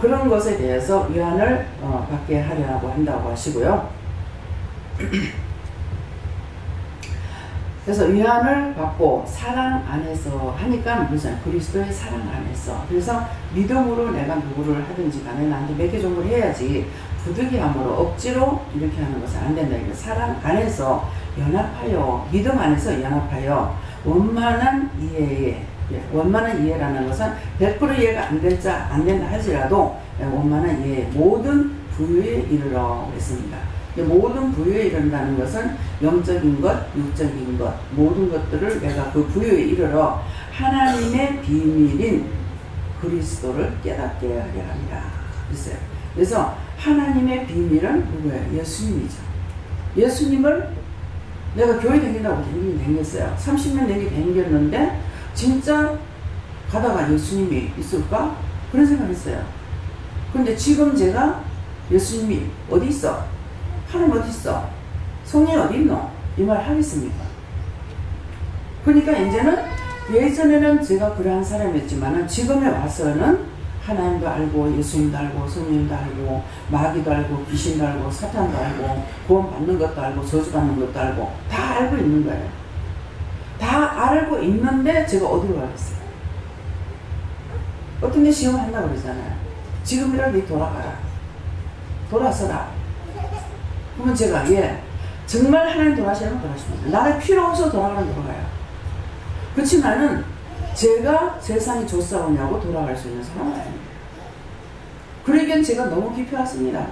그런 것에 대해서 위안을 받게 하려고 한다고 하시고요. 그래서 위안을 받고 사랑 안에서 하니까 무슨 그리스도의 사랑 안에서, 그래서 믿음으로 내가 누구를 하든지 간에 나한테 몇 개 정도를 해야지 부득이함으로 억지로 이렇게 하는 것은 안 된다. 이거 사랑 안에서 연합하여, 믿음 안에서 연합하여 원만한 이해에, 원만한 이해라는 것은 100% 이해가 안 된다 할지라도 원만한 이해, 모든 부유에 이르러 했습니다. 모든 부유에 이른다는 것은 영적인 것, 육적인 것, 모든 것들을 내가 그 부유에 이르러 하나님의 비밀인 그리스도를 깨닫게 하려 합니다. 그래서 하나님의 비밀은 누구예요? 예수님이죠. 예수님을 내가 교회 다닌다고 다녔어요. 30년 내내 다녔는데 진짜 가다가 예수님이 있을까? 그런 생각을 했어요. 근데 지금 제가 예수님이 어디 있어? 하나님 어디 있어? 성령이 어디 있노? 이 말 하겠습니까? 그러니까 이제는 예전에는 제가 그러한 사람이었지만은 지금에 와서는 하나님도 알고 예수님도 알고 성령도 알고 마귀도 알고 귀신도 알고 사탄도 알고 구원 받는 것도 알고 저주 받는 것도 알고 다 알고 있는 거예요. 다 알고 있는데 제가 어디로 가겠어요? 어떤 게 시험한다고 그러잖아요. 지금이라도 네 돌아가라. 돌아서라. 그러면 제가 정말 하나님 돌아가시면 돌아가십니다. 나를 필요 없어 돌아가면 돌아가요. 그렇지만은 제가 세상이 좋사오냐고 돌아갈 수 있는 사람은 아닙니다. 그러기엔 제가 너무 깊이 왔습니다.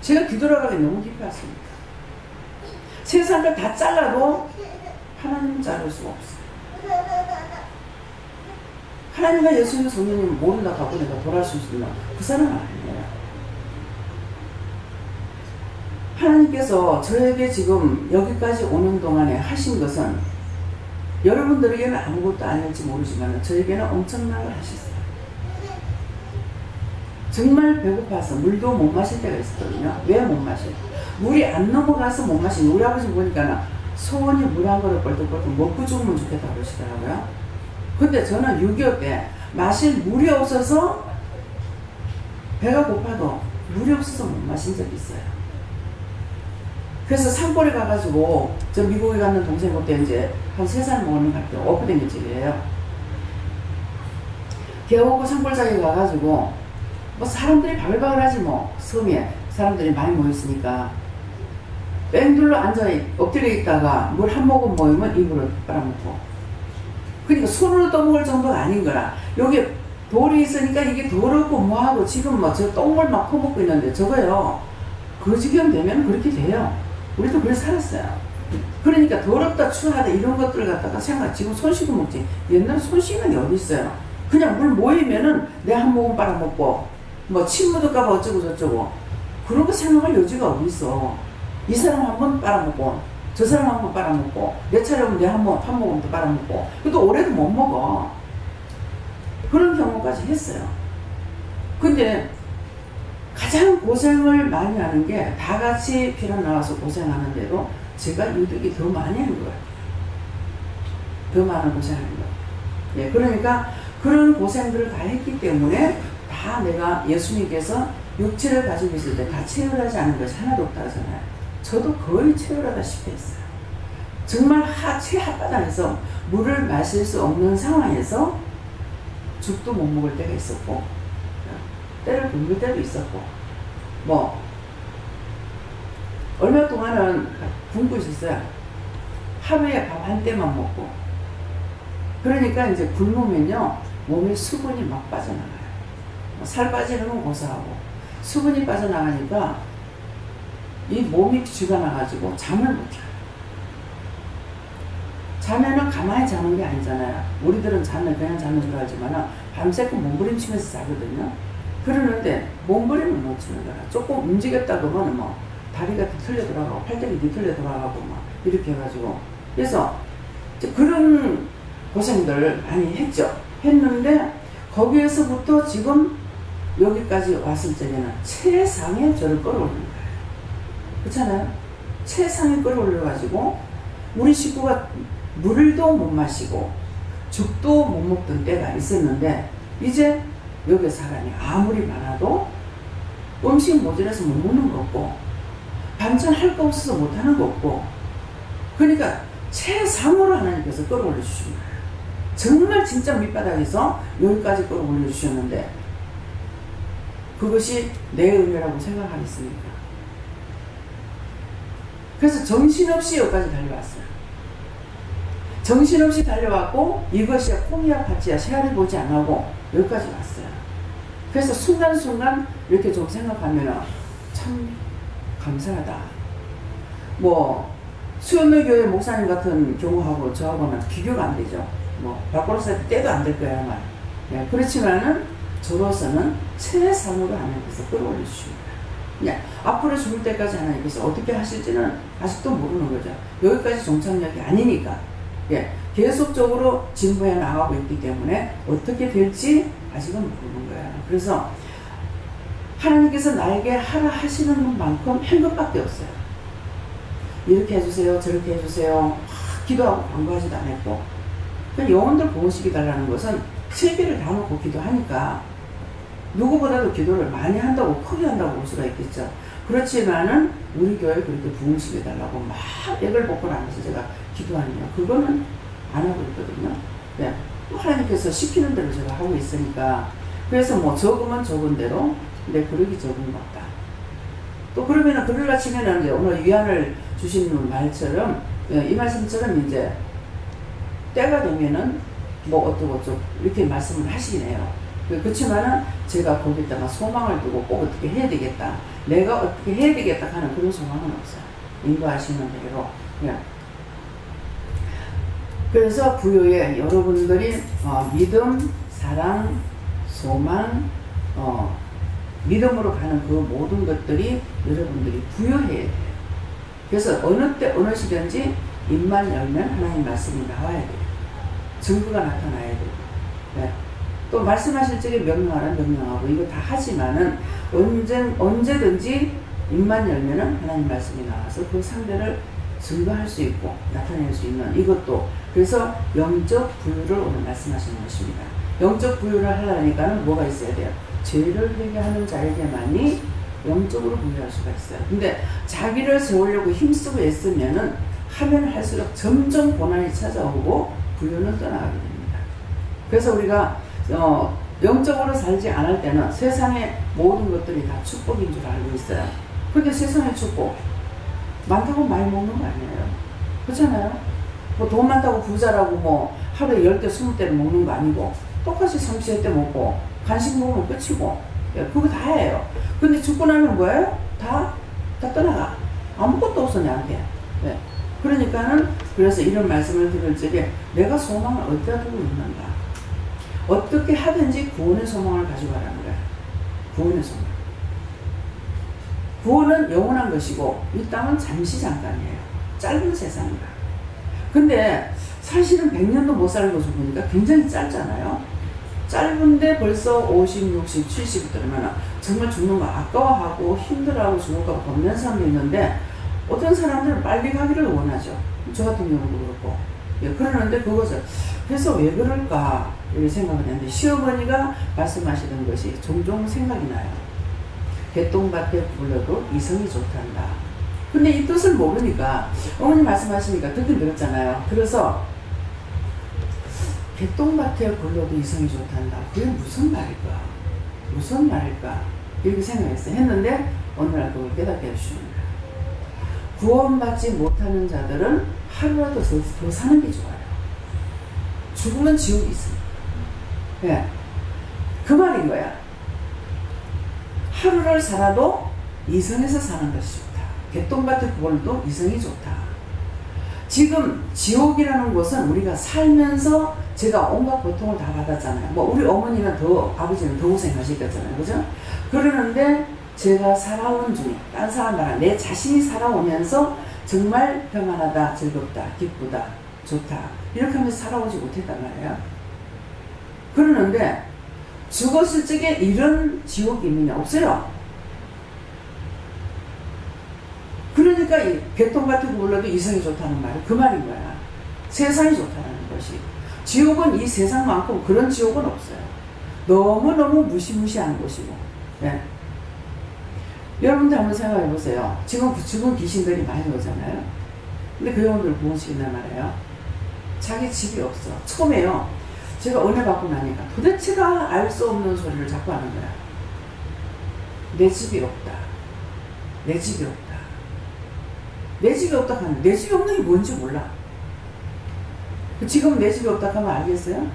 제가 뒤돌아가기 너무 깊이 왔습니다. 세상을 다 잘라도 하나님은 자를 수가 없어요. 하나님과 예수님 성령님 모른다 하고 내가 돌아갈 수 있으면 그 사람은 아니에요. 하나님께서 저에게 지금 여기까지 오는 동안에 하신 것은 여러분들에게는 아무것도 아닐지 모르지만 저에게는 엄청난 걸 하셨어요. 정말 배고파서 물도 못 마실 때가 있었거든요. 왜 못 마셔요? 물이 안 넘어가서 못 마시는 우리 아버지 보니까 소원이 물 한 그릇 뻘떡뻘떡 먹고 죽으면 좋겠다 그러시더라고요. 근데 저는 6.25 때 마실 물이 없어서 배가 고파도 물이 없어서 못 마신 적이 있어요. 그래서 산골에 가가지고 저 미국에 갔는 동생 그때 이제 한 3살 먹는 갈때 오프닝 집이에요. 개오고 산골짜기 가가지고 뭐 사람들이 바글바글 하지 뭐 섬에 사람들이 많이 모였으니까 뺑둘러 앉아 엎드려 있다가 물 한 모금 모이면 입으로 빨아먹고 그러니까 손으로 떠먹을 정도가 아닌 거라. 여기 돌이 있으니까 이게 더럽고 뭐하고 지금 뭐 저 똥물 막 퍼먹고 있는데 저거요 그 지경 되면 그렇게 돼요. 우리도 그래서 살았어요. 그러니까 더럽다 추하다 이런 것들을 갖다가 생각 지금 손 씻고 먹지 옛날에 손 씻는 게 어디 있어요. 그냥 물 모이면은 내 한 모금 빨아먹고 뭐 침 묻을까봐 어쩌고 저쩌고 그런 거 생각할 여지가 어디 있어. 이 사람 한 번 빨아먹고 저 사람 한 번 빨아먹고 내 차례면 내 한 모금 더 빨아먹고 그래도 오래도 못 먹어. 그런 경우까지 했어요. 근데 가장 고생을 많이 하는 게 다 같이 피난 나와서 고생하는데도 제가 유득이 더 많이 하는 거예요. 더 많은 고생하는 거예요. 예, 그러니까 그런 고생들을 다 했기 때문에 다 내가 예수님께서 육체를 가지고 있을 때 다 체열하지 않은 것이 하나도 없다 하잖아요. 저도 거의 체열하다시피 했어요. 정말 최하바닥에서 물을 마실 수 없는 상황에서 죽도 못 먹을 때가 있었고 때를 굶을 때도 있었고 뭐 얼마 동안은 굶고 있었어요. 하루에 밥 한 때만 먹고 그러니까 이제 굶으면요 몸에 수분이 막 빠져나가요. 살 빠지는 건 고사하고 수분이 빠져나가니까 이 몸이 쥐가 나가지고 잠을 못 자요. 자면은 가만히 자는 게 아니잖아요. 우리들은 자면 그냥 자는 줄 알지만 밤새고 몸부림치면서 자거든요. 그러는데 몸부림을 못 치는 거라. 조금 움직였다 그러면 뭐 다리가 뒤틀려 돌아가고 팔다리 뒤틀려 돌아가고 막 이렇게 해가지고 그래서 그런 고생들 많이 했는데 거기에서부터 지금 여기까지 왔을 적에는 최상의 저를 끌어올리는 거예요. 그렇잖아요? 최상에 끌어올려가지고 우리 식구가 물도 못 마시고 죽도 못 먹던 때가 있었는데 이제 여기 사람이 아무리 많아도 음식 모자라서 못 먹는 거 없고 반찬 할 거 없어서 못 하는 거 없고 그러니까 최상으로 하나님께서 끌어올려 주신 거예요. 정말 진짜 밑바닥에서 여기까지 끌어올려 주셨는데 그것이 내 은혜라고 생각하겠습니까? 그래서 정신없이 여기까지 달려왔어요. 정신없이 달려왔고 이것이야 콩이야 팥이야 세알이 보지 않고 여기까지 왔어요. 그래서 순간순간 이렇게 좀 생각하면 참 감사하다. 뭐 수연노교회 목사님 같은 경우하고 저하고는 비교가 안 되죠. 뭐 밖으로 살 때도 안 될 거야 아마. 예, 그렇지만은 저로서는 최상으로 하나님께서 끌어올려 주십니다. 예, 앞으로 죽을 때까지 하나님께서 어떻게 하실지는 아직도 모르는 거죠. 여기까지 종착역이 아니니까. 예, 계속적으로 진보해 나가고 있기 때문에 어떻게 될지 아직은 모르는 거예요. 그래서 하나님께서 나에게 하라 하시는 것만큼 한 것밖에 없어요. 이렇게 해주세요, 저렇게 해주세요. 기도하고 간구하지도 않았고, 영혼들 구원시켜 달라는 것은 세계를 다 놓고 기도하니까 누구보다도 기도를 많이 한다고, 크게 한다고 볼 수가 있겠죠. 그렇지만은 우리 교회 그렇게 부흥시켜 달라고 막 액을 벗고 나면서 제가 기도하느냐, 그거는 안 하고 있거든요. 네. 하나님께서 시키는 대로 제가 하고 있으니까. 그래서 뭐 적으면 적은 대로, 근데 그러기 적은 것 같다. 또 그러면은 그러려 치면은 오늘 위안을 주시는 말처럼, 이 말씀처럼 이제 때가 되면은 뭐 어쩌고 이렇게 말씀을 하시네요. 그렇지만은 제가 거기다가 소망을 두고 꼭 어떻게 해야 되겠다, 내가 어떻게 해야 되겠다 하는 그런 소망은 없어요. 인도하시는 대로. 그냥. 그래서 부요에 여러분들이 믿음, 사랑, 소망, 믿음으로 가는 그 모든 것들이 여러분들이 부요해야 돼요. 그래서 어느 때 어느 시든지 입만 열면 하나님 말씀이 나와야 돼요. 증거가 나타나야 돼요. 네. 또 말씀하실 적에 명령하라 명령하고 이거 다 하지만은 언제든지 입만 열면은 하나님 말씀이 나와서 그 상대를 증거할 수 있고 나타낼 수 있는 이것도, 그래서 영적 부유를 오늘 말씀하시는 것입니다. 영적 부유를 하려니까는 뭐가 있어야 돼요? 죄를 회개하는 자에게만이 영적으로 부유할 수가 있어요. 근데 자기를 세우려고 힘쓰고 애쓰면은 하면 할수록 점점 고난이 찾아오고 부유는 떠나가게 됩니다. 그래서 우리가 영적으로 살지 않을 때는 세상의 모든 것들이 다 축복인 줄 알고 있어요. 근데 세상의 축복 많다고 많이 먹는 거 아니에요. 그렇잖아요. 뭐 돈 많다고 부자라고 뭐 하루에 10대 20대를 먹는 거 아니고 똑같이 30대 먹고 간식 먹으면 끝이고, 그거 다 해요. 근데 죽고 나면 뭐예요? 다 떠나가. 아무것도 없어 나한테. 네. 그러니까는 그래서 이런 말씀을 들을 적에 내가 소망을 어디다 두고 있는가, 어떻게 하든지 구원의 소망을 가지고 가라는 거야. 구원의 소망. 구원은 영원한 것이고 이 땅은 잠시 잠깐이에요. 짧은 세상이다. 근데 사실은 100년도 못 사는 것을 보니까 굉장히 짧잖아요. 짧은데 벌써 50, 60, 70 들으면 정말 죽는 거 아까워하고 힘들어하고 죽을까 겁내는 사람도 있는데, 어떤 사람들은 빨리 가기를 원하죠. 저 같은 경우도 그렇고. 그러는데 그것을, 그래서 왜 그럴까 이렇게 생각을 했는데, 시어머니가 말씀하시던 것이 종종 생각이 나요. 개똥밭에 굴러도 이성이 좋단다. 근데 이 뜻을 모르니까 어머니 말씀하시니까 듣긴 들었잖아요. 그래서 개똥밭에 굴러도 이성이 좋단다. 그게 무슨 말일까? 무슨 말일까? 이렇게 생각했어요. 했는데 어느 날 그걸 깨닫게 해주십니다. 구원받지 못하는 자들은 하루라도 더 사는 게 좋아요. 죽으면 지옥이 있습니다. 네. 그 말인 거야. 하루를 살아도 이성에서 사는 것이 좋다. 개똥밭에 굴러도 이성이 좋다. 지금 지옥이라는 곳은 우리가 살면서 제가 온갖 고통을 다 받았잖아요. 뭐 우리 어머니는 더, 아버지는 더 고생하셨겠잖아요. 그죠? 그러는데 제가 살아온 중에 딴 사람들은 내 자신이 살아오면서 정말 평안하다, 즐겁다, 기쁘다, 좋다 이렇게 하면서 살아오지 못했단 말이에요. 그러는데 죽었을 적에 이런 지옥이 있느냐? 없어요. 그러니까 이 개똥밭에 굴러도 이성이 좋다는 말이 그 말인 거야. 세상이 좋다는 것이. 지옥은 이 세상만큼 그런 지옥은 없어요. 너무너무 무시무시한 곳이고. 네. 여러분들 한번 생각해 보세요. 지금 죽은 귀신들이 많이 오잖아요. 근데 그 영혼들을 구원시킨단 말이에요. 자기 집이 없어. 처음에요. 제가 은혜 받고 나니까 도대체가 알 수 없는 소리를 자꾸 하는 거야. 내 집이 없다. 내 집이 없다. 내 집이 없다 하면 내 집이 없는 게 뭔지 몰라. 지금 내 집이 없다 하면 알겠어요?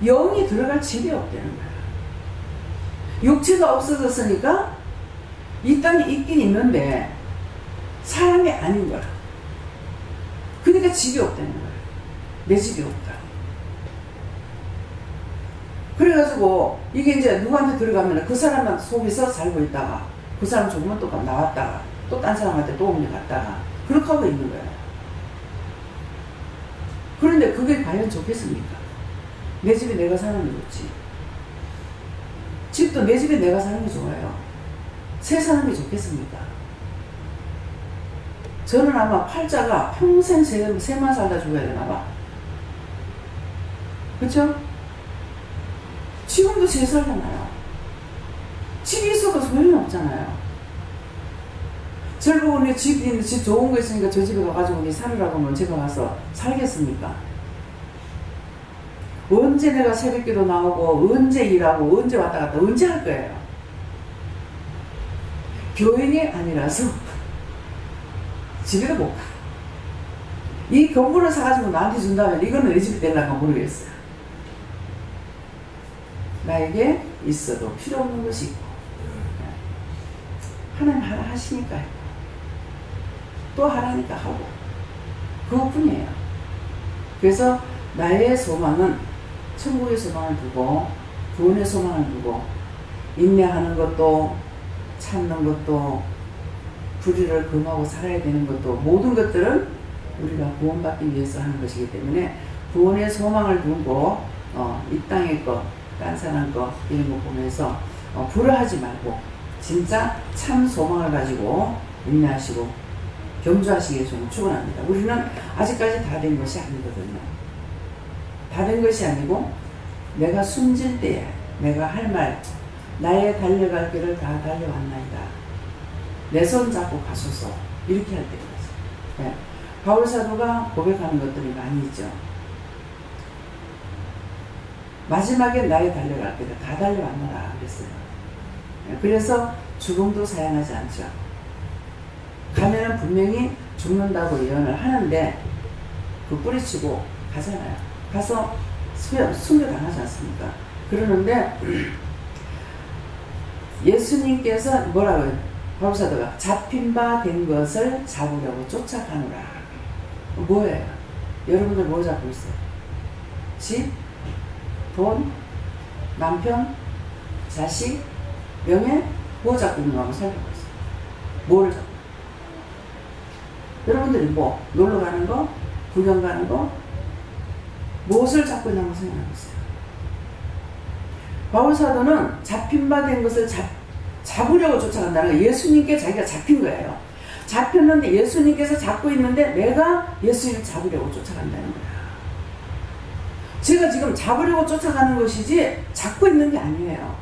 영이 들어갈 집이 없다는 거야. 육체가 없어졌으니까 이 땅에 있긴 있는데 사람이 아닌 거야. 그러니까 집이 없다는 거야. 내 집이 없다. 그래가지고 이게 이제 누구한테 들어가면 그 사람만 속에서 살고 있다가 그 사람 조금만 또 나왔다가 또 딴 사람한테 또 옮겨갔다가 그렇게 하고 있는 거예요. 그런데 그게 과연 좋겠습니까? 내 집에 내가 사는 게 좋지. 집 집도 내 집에 내가 사는 게 좋아요. 새 사는 게 좋겠습니까? 저는 아마 팔자가 평생 새만 살다 죽어야 되나 봐. 그쵸? 지금도 새 살잖아요. 집이 있어도 소용이 없잖아요. 저를 보고 내 집 좋은 거 있으니까 저 집에 가가지고 살으라고 하면 제가 가서 살겠습니까? 언제 내가 새벽기도 나오고 언제 일하고 언제 왔다 갔다 언제 할 거예요? 교인이 아니라서 집에도 못 가. 이 건물을 사가지고 나한테 준다면 이거는 내 집에 되려고 모르겠어요. 나에게 있어도 필요 없는 것이 있고 하나님 하나 하시니까 했고 또 하라니까 하고 그것뿐이에요. 그래서 나의 소망은 천국의 소망을 두고 구원의 소망을 두고 인내하는 것도 참는 것도 불의를 금하고 살아야 되는 것도 모든 것들은 우리가 구원받기 위해서 하는 것이기 때문에 구원의 소망을 두고 이 땅의 것, 딴 사람 것 이런 거 보면서 불화하지 말고 진짜 참 소망을 가지고 인내하시고 겸주하시기에 좀 축원합니다. 우리는 아직까지 다 된 것이 아니거든요. 다 된 것이 아니고 내가 숨질 때에 내가 할 말 나의 달려갈 길을 다 달려왔나이다. 내 손 잡고 가소서 이렇게 할 때까지. 네. 바울 사도가 고백하는 것들이 많이 있죠. 마지막에 나의 달려갈 길을 다 달려왔노라 그랬어요. 네. 그래서 죽음도 사양하지 않죠. 가면은 분명히 죽는다고 예언을 하는데 그 뿌리치고 가잖아요. 가서 순교당하지 않습니까? 그러는데 예수님께서 뭐라고 해요? 바울사도가 잡힌 바 된 것을 잡으려고 쫓아가노라. 뭐예요? 여러분들 뭐 잡고 있어요? 집? 돈? 남편? 자식? 명예? 뭐 잡고 있는 거 한번 살펴보세요. 뭐를 잡고? 여러분들이 뭐? 놀러 가는 거? 구경 가는 거? 무엇을 잡고 있나 한번 생각해보세요. 바울사도는 잡힌 바 된 것을 잡으려고 쫓아간다는 거예요. 예수님께 자기가 잡힌 거예요. 잡혔는데 예수님께서 잡고 있는데 내가 예수님을 잡으려고 쫓아간다는 거야. 제가 지금 잡으려고 쫓아가는 것이지 잡고 있는 게 아니에요.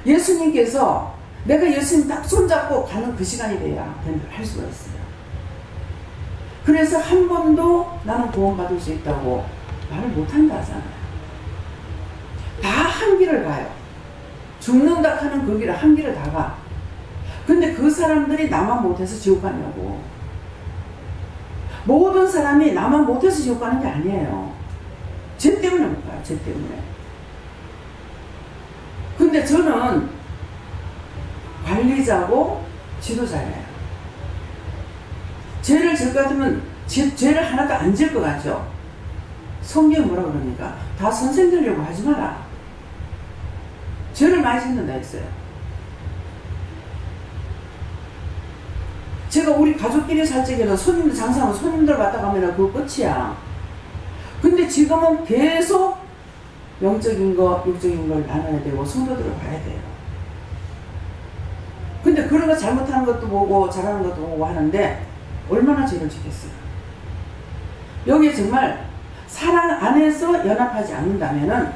예수님께서 내가 예수님 딱 손잡고 가는 그 시간이 돼야 할 수가 있어요. 그래서 한 번도 나는 구원받을 수 있다고 말을 못한다 하잖아요. 다 한 길을 가요. 죽는다 하는 그 길을 한 길을 다 가. 근데 그 사람들이 나만 못해서 지옥 가냐고. 모든 사람이 나만 못해서 지옥 가는 게 아니에요. 죄 때문에 못 가요. 죄 때문에. 근데 저는 관리자고 지도자예요. 죄를 질 것 같으면 죄를 하나도 안 질 것 같죠? 성경이 뭐라 그러니까 다 선생 되려고 하지 마라. 죄를 많이 짓는다 했어요. 제가 우리 가족끼리 살 적에는 손님들 장사하면 손님들 왔다 가면 그거 끝이야. 근데 지금은 계속 영적인 거, 육적인 걸 나눠야 되고 성도들을 봐야 돼요. 근데 그런 거 잘못하는 것도 보고 잘하는 것도 보고 하는데 얼마나 죄를 짓겠어요. 여기 정말 사랑 안에서 연합하지 않는다면은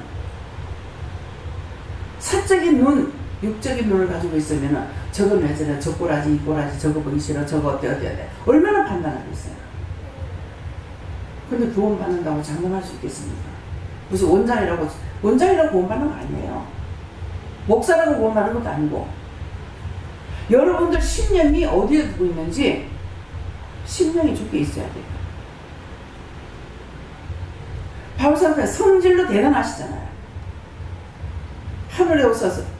사적인 눈, 육적인 눈을 가지고 있으면은 저건 왜 저래, 저 꼬라지, 이 꼬라지, 저거 보기 싫어, 저거 어때. 얼마나 판단하겠어요. 근데 구원 받는다고 장담할 수 있겠습니까? 무슨 원장이라고 구원 받는 거 아니에요. 목사라고 구원 받는 것도 아니고. 여러분들 심령이 어디에 두고 있는지 심령이 좋게 있어야 돼요. 바울사도가 성질로 대단하시잖아요.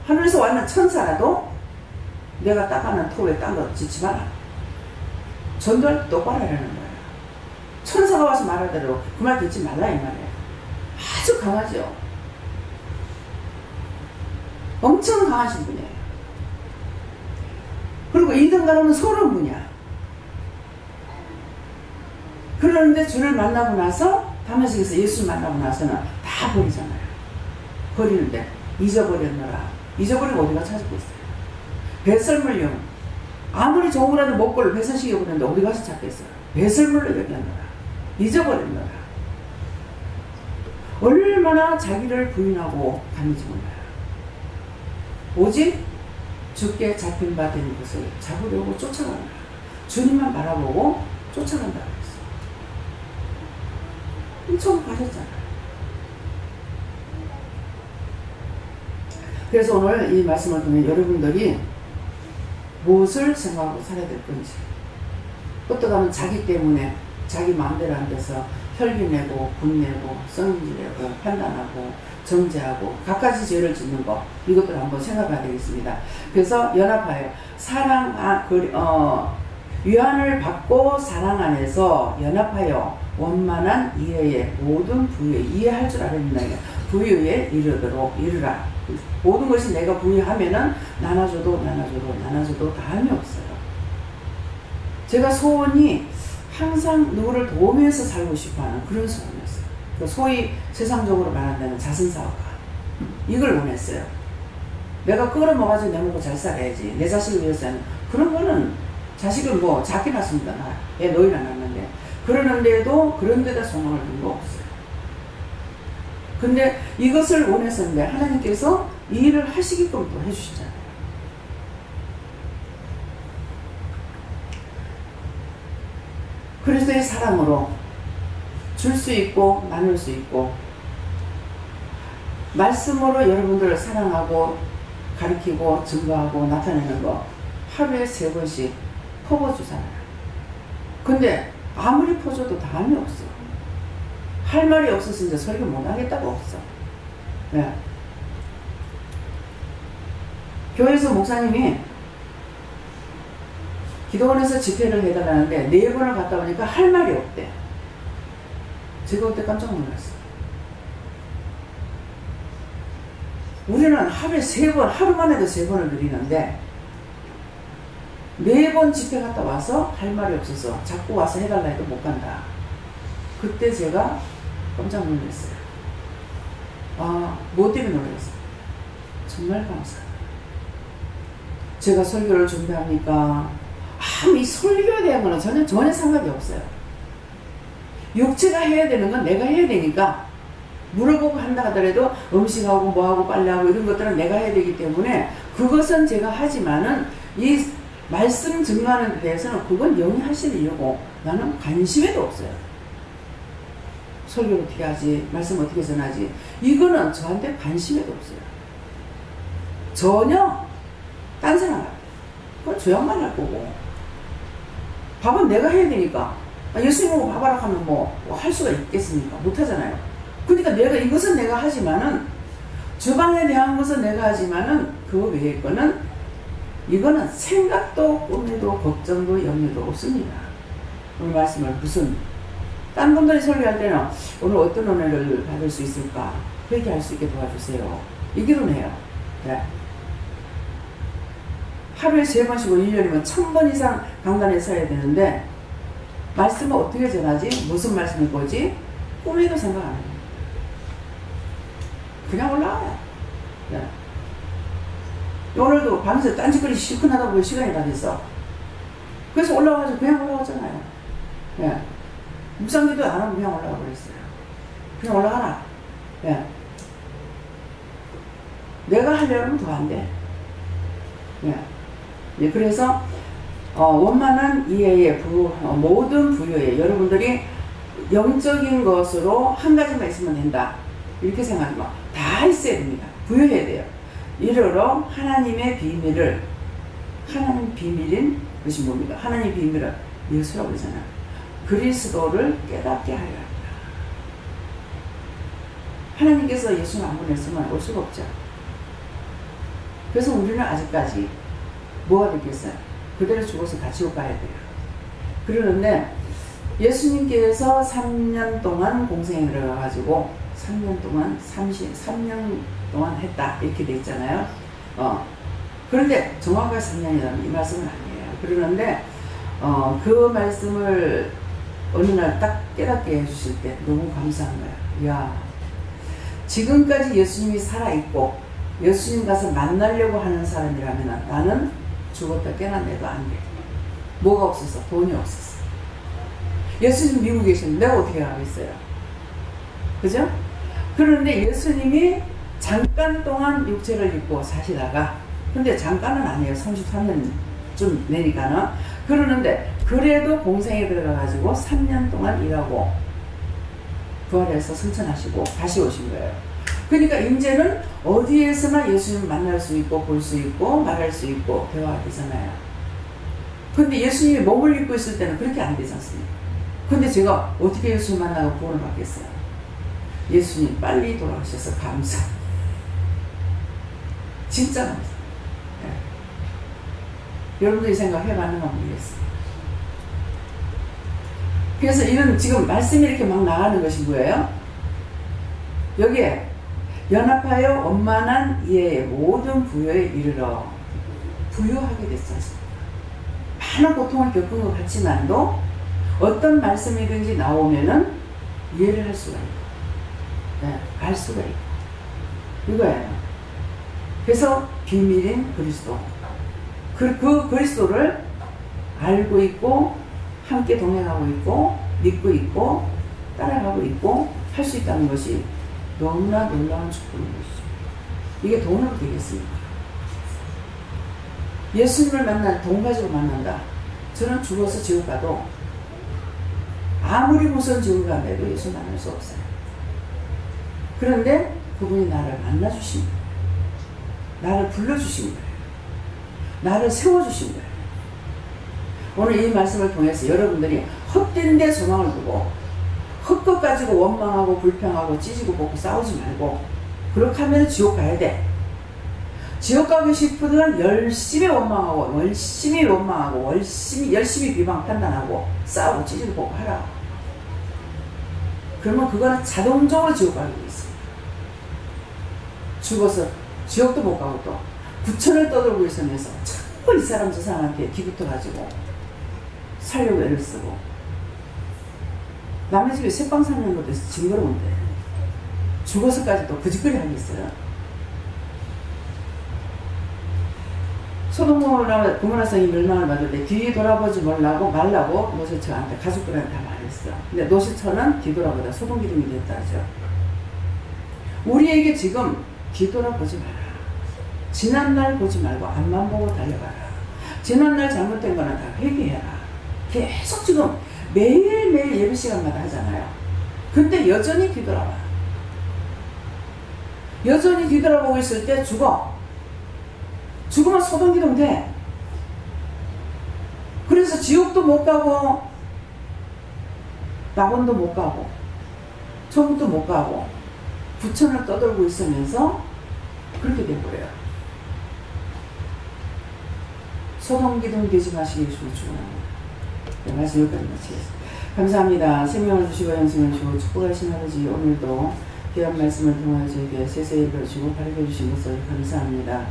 하늘에서 왔는 천사라도 내가 닦아놓은 토에 딴 거 짓지 마라. 전도할 때 똑바로 하라는 거예요. 천사가 와서 말할 대로 그 말 듣지 말라 이 말이에요. 아주 강하죠. 엄청 강하신 분이에요. 그리고 2등 가로는 소름 분이야. 그런데 주를 만나고 나서 다메섹에서 예수를 만나고 나서는 다 버리잖아요. 버리는데 잊어버렸노라. 잊어버리고 어디가 찾았겠어요. 배설물용 아무리 좋은 거라도 먹고를 배설시켜버렸는데 어디 가서 찾겠어요. 배설물로 여겼노라. 잊어버렸노라. 얼마나 자기를 부인하고 다니지 몰라요. 오직 주께 잡힌 바 된 것을 잡으려고 쫓아간다. 주님만 바라보고 쫓아간다고 했어요. 처음 가셨잖아요. 그래서 오늘 이 말씀을 통해 여러분들이 무엇을 생각하고 살아야 될 건지, 어떡하면 자기 때문에 자기 마음대로 안 돼서 혈기내고 분내고 성질내고 판단하고 정죄하고 갖가지 죄를 짓는 거, 이것들 한번 생각해야 되겠습니다. 그래서 연합하여 위안을 받고 사랑 안에서 연합하여 원만한 이해의 모든 부유에, 이해할 줄 알았나, 부유에 이르라. 모든 것이 내가 부유하면은 나눠줘도 다함이 없어요. 제가 소원이 항상 누구를 도우면서 살고 싶어하는 그런 소원이었어요. 소위 세상적으로 말한다면 자선사업가, 이걸 원했어요. 내가 끌어모아가지고 내 먹고 잘 살아야지, 내 자식을 위해서는. 그런 거는 자식을 뭐 작게 낳습니다. 애 노이나 낳는데. 그러는데도 그런 데다 소망을 둔 거 없어요. 근데 이것을 원했었는데 하나님께서 이 일을 하시게끔 또 해주시잖아요. 그리스도의 사랑으로 줄 수 있고 나눌 수 있고, 말씀으로 여러분들을 사랑하고 가르치고 증거하고 나타내는 거 하루에 3번씩 퍼부어주잖아요. 근데 아무리 퍼줘도 다함이 없어. 할 말이 없어서 이제 설교 못 하겠다고 없어. 네. 교회에서 목사님이 기도원에서 집회를 해달라는데 4번을 갔다 오니까 할 말이 없대. 제가 그때 깜짝 놀랐어요. 우리는 하루에 3번, 하루만 해도 3번을 드리는데 4번 집회 갔다 와서 할 말이 없어서 자꾸 와서 해달라 해도 못 간다. 그때 제가 깜짝 놀랐어요. 뭐 때문에 놀랐어요? 정말 감사해요. 제가 설교를 준비합니까? 이 설교에 대한 거는 전혀 상관이 없어요. 육체가 해야 되는 건 내가 해야 되니까, 물어보고 한다 하더라도 음식하고 뭐하고 빨래하고 이런 것들은 내가 해야 되기 때문에 그것은 제가 하지만은 이 말씀 증거하는 데 대해서는 그건 영이 하실 일이고 나는 관심에도 없어요. 설교 어떻게 하지? 말씀 어떻게 전하지? 이거는 저한테 관심에도 없어요. 전혀 딴 생각 안 해요. 그건 저 양반 할 거고. 밥은 내가 해야 되니까. 예수님 보고 밥하라 하면 뭐 할 수가 있겠습니까? 못 하잖아요. 그러니까 이것은 내가 하지만은, 주방에 대한 것은 내가 하지만은, 그 외의 거는, 이거는 생각도 꿈에도 걱정도 염려도 없습니다. 오늘 말씀을 무슨, 딴 분들이 설교할 때는 오늘 어떤 은혜를 받을 수 있을까? 그렇게 할 수 있게 도와주세요. 이 기도는 해요. 네. 하루에 3번씩 1년이면 1000번 이상 강단에 서야 되는데, 말씀을 어떻게 전하지? 무슨 말씀을 보지? 꿈에도 생각 안 해요. 그냥 올라와요. 네. 오늘도 밤새 딴짓거리 시큰하다 보니 시간이 다 됐어. 그래서 올라와서 그냥 올라왔잖아요. 네. 묵상기도 안 하고 그냥 올라가 버렸어요. 그냥 올라가라. 네. 내가 하려면 더 안 돼. 네. 네. 그래서 원만한 이해의 모든 부유에, 여러분들이 영적인 것으로 한 가지만 있으면 된다, 이렇게 생각하지 마. 다 있어야 됩니다. 부유해야 돼요. 이르러 하나님의 비밀을, 하나님 비밀인 것이 뭡니까? 하나님 비밀은 예수라고 그러잖아요. 그리스도를 깨닫게 하려 합니다. 하나님께서 예수를 안 보냈으면 올 수가 없죠. 그래서 우리는 아직까지 뭐가 되겠어요? 그대로 죽어서 같이 가야 돼요. 그러는데 예수님께서 3년 동안 공생에 들어가가지고 3년 동안 했다, 이렇게 돼 있잖아요. 그런데 정확하게 3년이라면 이 말씀은 아니에요. 그러는데 그 말씀을 어느 날 딱 깨닫게 해주실 때 너무 감사한 거예요. 이야, 지금까지 예수님이 살아있고 예수님 가서 만나려고 하는 사람이라면 나는 죽었다 깨어나도 안 돼. 뭐가 없었어? 돈이 없었어. 예수님 미국에 계시는데 내가 어떻게 가겠어요? 그죠? 그런데 예수님이 잠깐 동안 육체를 입고 사시다가, 근데 잠깐은 아니에요. 33년 좀 내니까는. 그러는데 그래도 공생에 들어가가지고 3년 동안 일하고 부활해서 승천하시고 다시 오신 거예요. 그러니까 이제는 어디에서나 예수님 만날 수 있고 볼 수 있고 말할 수 있고 대화되잖아요. 근데 예수님이 몸을 입고 있을 때는 그렇게 안 되지 않습니까? 근데 제가 어떻게 예수님 만나고 구원을 받겠어요? 예수님 빨리 돌아가셔서 감사. 진짜 감사. 네. 여러분들이 생각해봤는가 모르겠어요. 그래서 이런 지금 말씀이 이렇게 막 나가는 것이 뭐예요? 여기에 연합하여 원만한 이의 모든 부여에 이르러 부유하게 됐지 않습니까? 많은 고통을 겪은 것 같지만도 어떤 말씀이든지 나오면은 이해를 할 수가 있고, 네, 알 수가 있고, 이거예요. 그래서 비밀인 그리스도. 그 그리스도를 알고 있고, 함께 동행하고 있고, 믿고 있고, 따라가고 있고, 할 수 있다는 것이 너무나 놀라운 축복인 것이죠. 이게 돈으로 되겠습니까? 예수님을 만날 돈 가지고 만난다. 저는 죽어서 지옥 가도 아무리 무서운 지옥을 간다해도 예수 만날 수 없어요. 그런데 그분이 나를 만나주신 거예요. 나를 불러주신 거예요. 나를 세워주신 거예요. 오늘 이 말씀을 통해서 여러분들이 헛된 데 소망을 두고 헛것 가지고 원망하고 불평하고 찌지고 볶고 싸우지 말고, 그렇게 하면 지옥 가야 돼. 지옥 가고 싶으면 열심히 원망하고 열심히 비방 판단하고 싸우고 찌지고 볶고 하라. 그러면 그거는 자동적으로 지옥 가게 돼 있습니다. 죽어서 지옥도 못 가고 또 부천을 떠들고 있으면서 자꾸 이 사람 저 사람한테 뒤붙어가지고 살려고 애를 쓰고, 남의 집에 새빵 사는 것도 징그러운데 죽어서까지 또 그짓거리 하겠어요. 소돔과 고모라 성이 멸망을 받을 때 뒤 돌아보지 말라고 노시처한테 가족들한테 다 말했어. 근데 노시처는 뒤돌아보다 소돔 기둥이 됐다 하죠. 우리에게 지금 뒤돌아보지 마라. 지난날 보지 말고 앞만 보고 달려가라. 지난날 잘못된 거는 다 회개해라. 계속 지금 매일매일 예배 시간마다 하잖아요. 근데 여전히 뒤돌아봐. 여전히 뒤돌아보고 있을 때 죽어. 죽으면 소돔기둥 돼. 그래서 지옥도 못 가고 낙원도 못 가고 천국도 못 가고 부천을 떠돌고 있으면서 그렇게 돼버려요. 소돔기둥 되지 마시기 위해서 축원합니다. 네, 말씀 여기까지 마치겠습니다. 감사합니다. 생명을 주시고 영생을 주시고 축복하신 아버지, 오늘도 귀한 말씀을 통하여 저에게 세세히 읽어주시고 가르쳐주신 것을 감사합니다.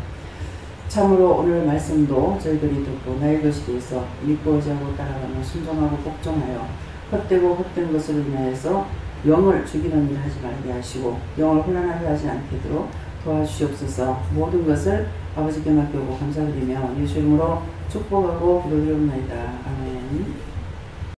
참으로 오늘 말씀도 저희들이 듣고 나의 것이 되어서 믿고 의지하고 따라가며 순종하고 복종하여 헛되고 헛된 것을 인하여서 영을 죽이는 일 하지 말게 하시고 영을 혼란하게 하지 않도록 도와주시옵소서. 모든 것을 아버지께 맡기고 감사드리며 예수 이름으로 축복하고 기도드리옵나이다. 아멘.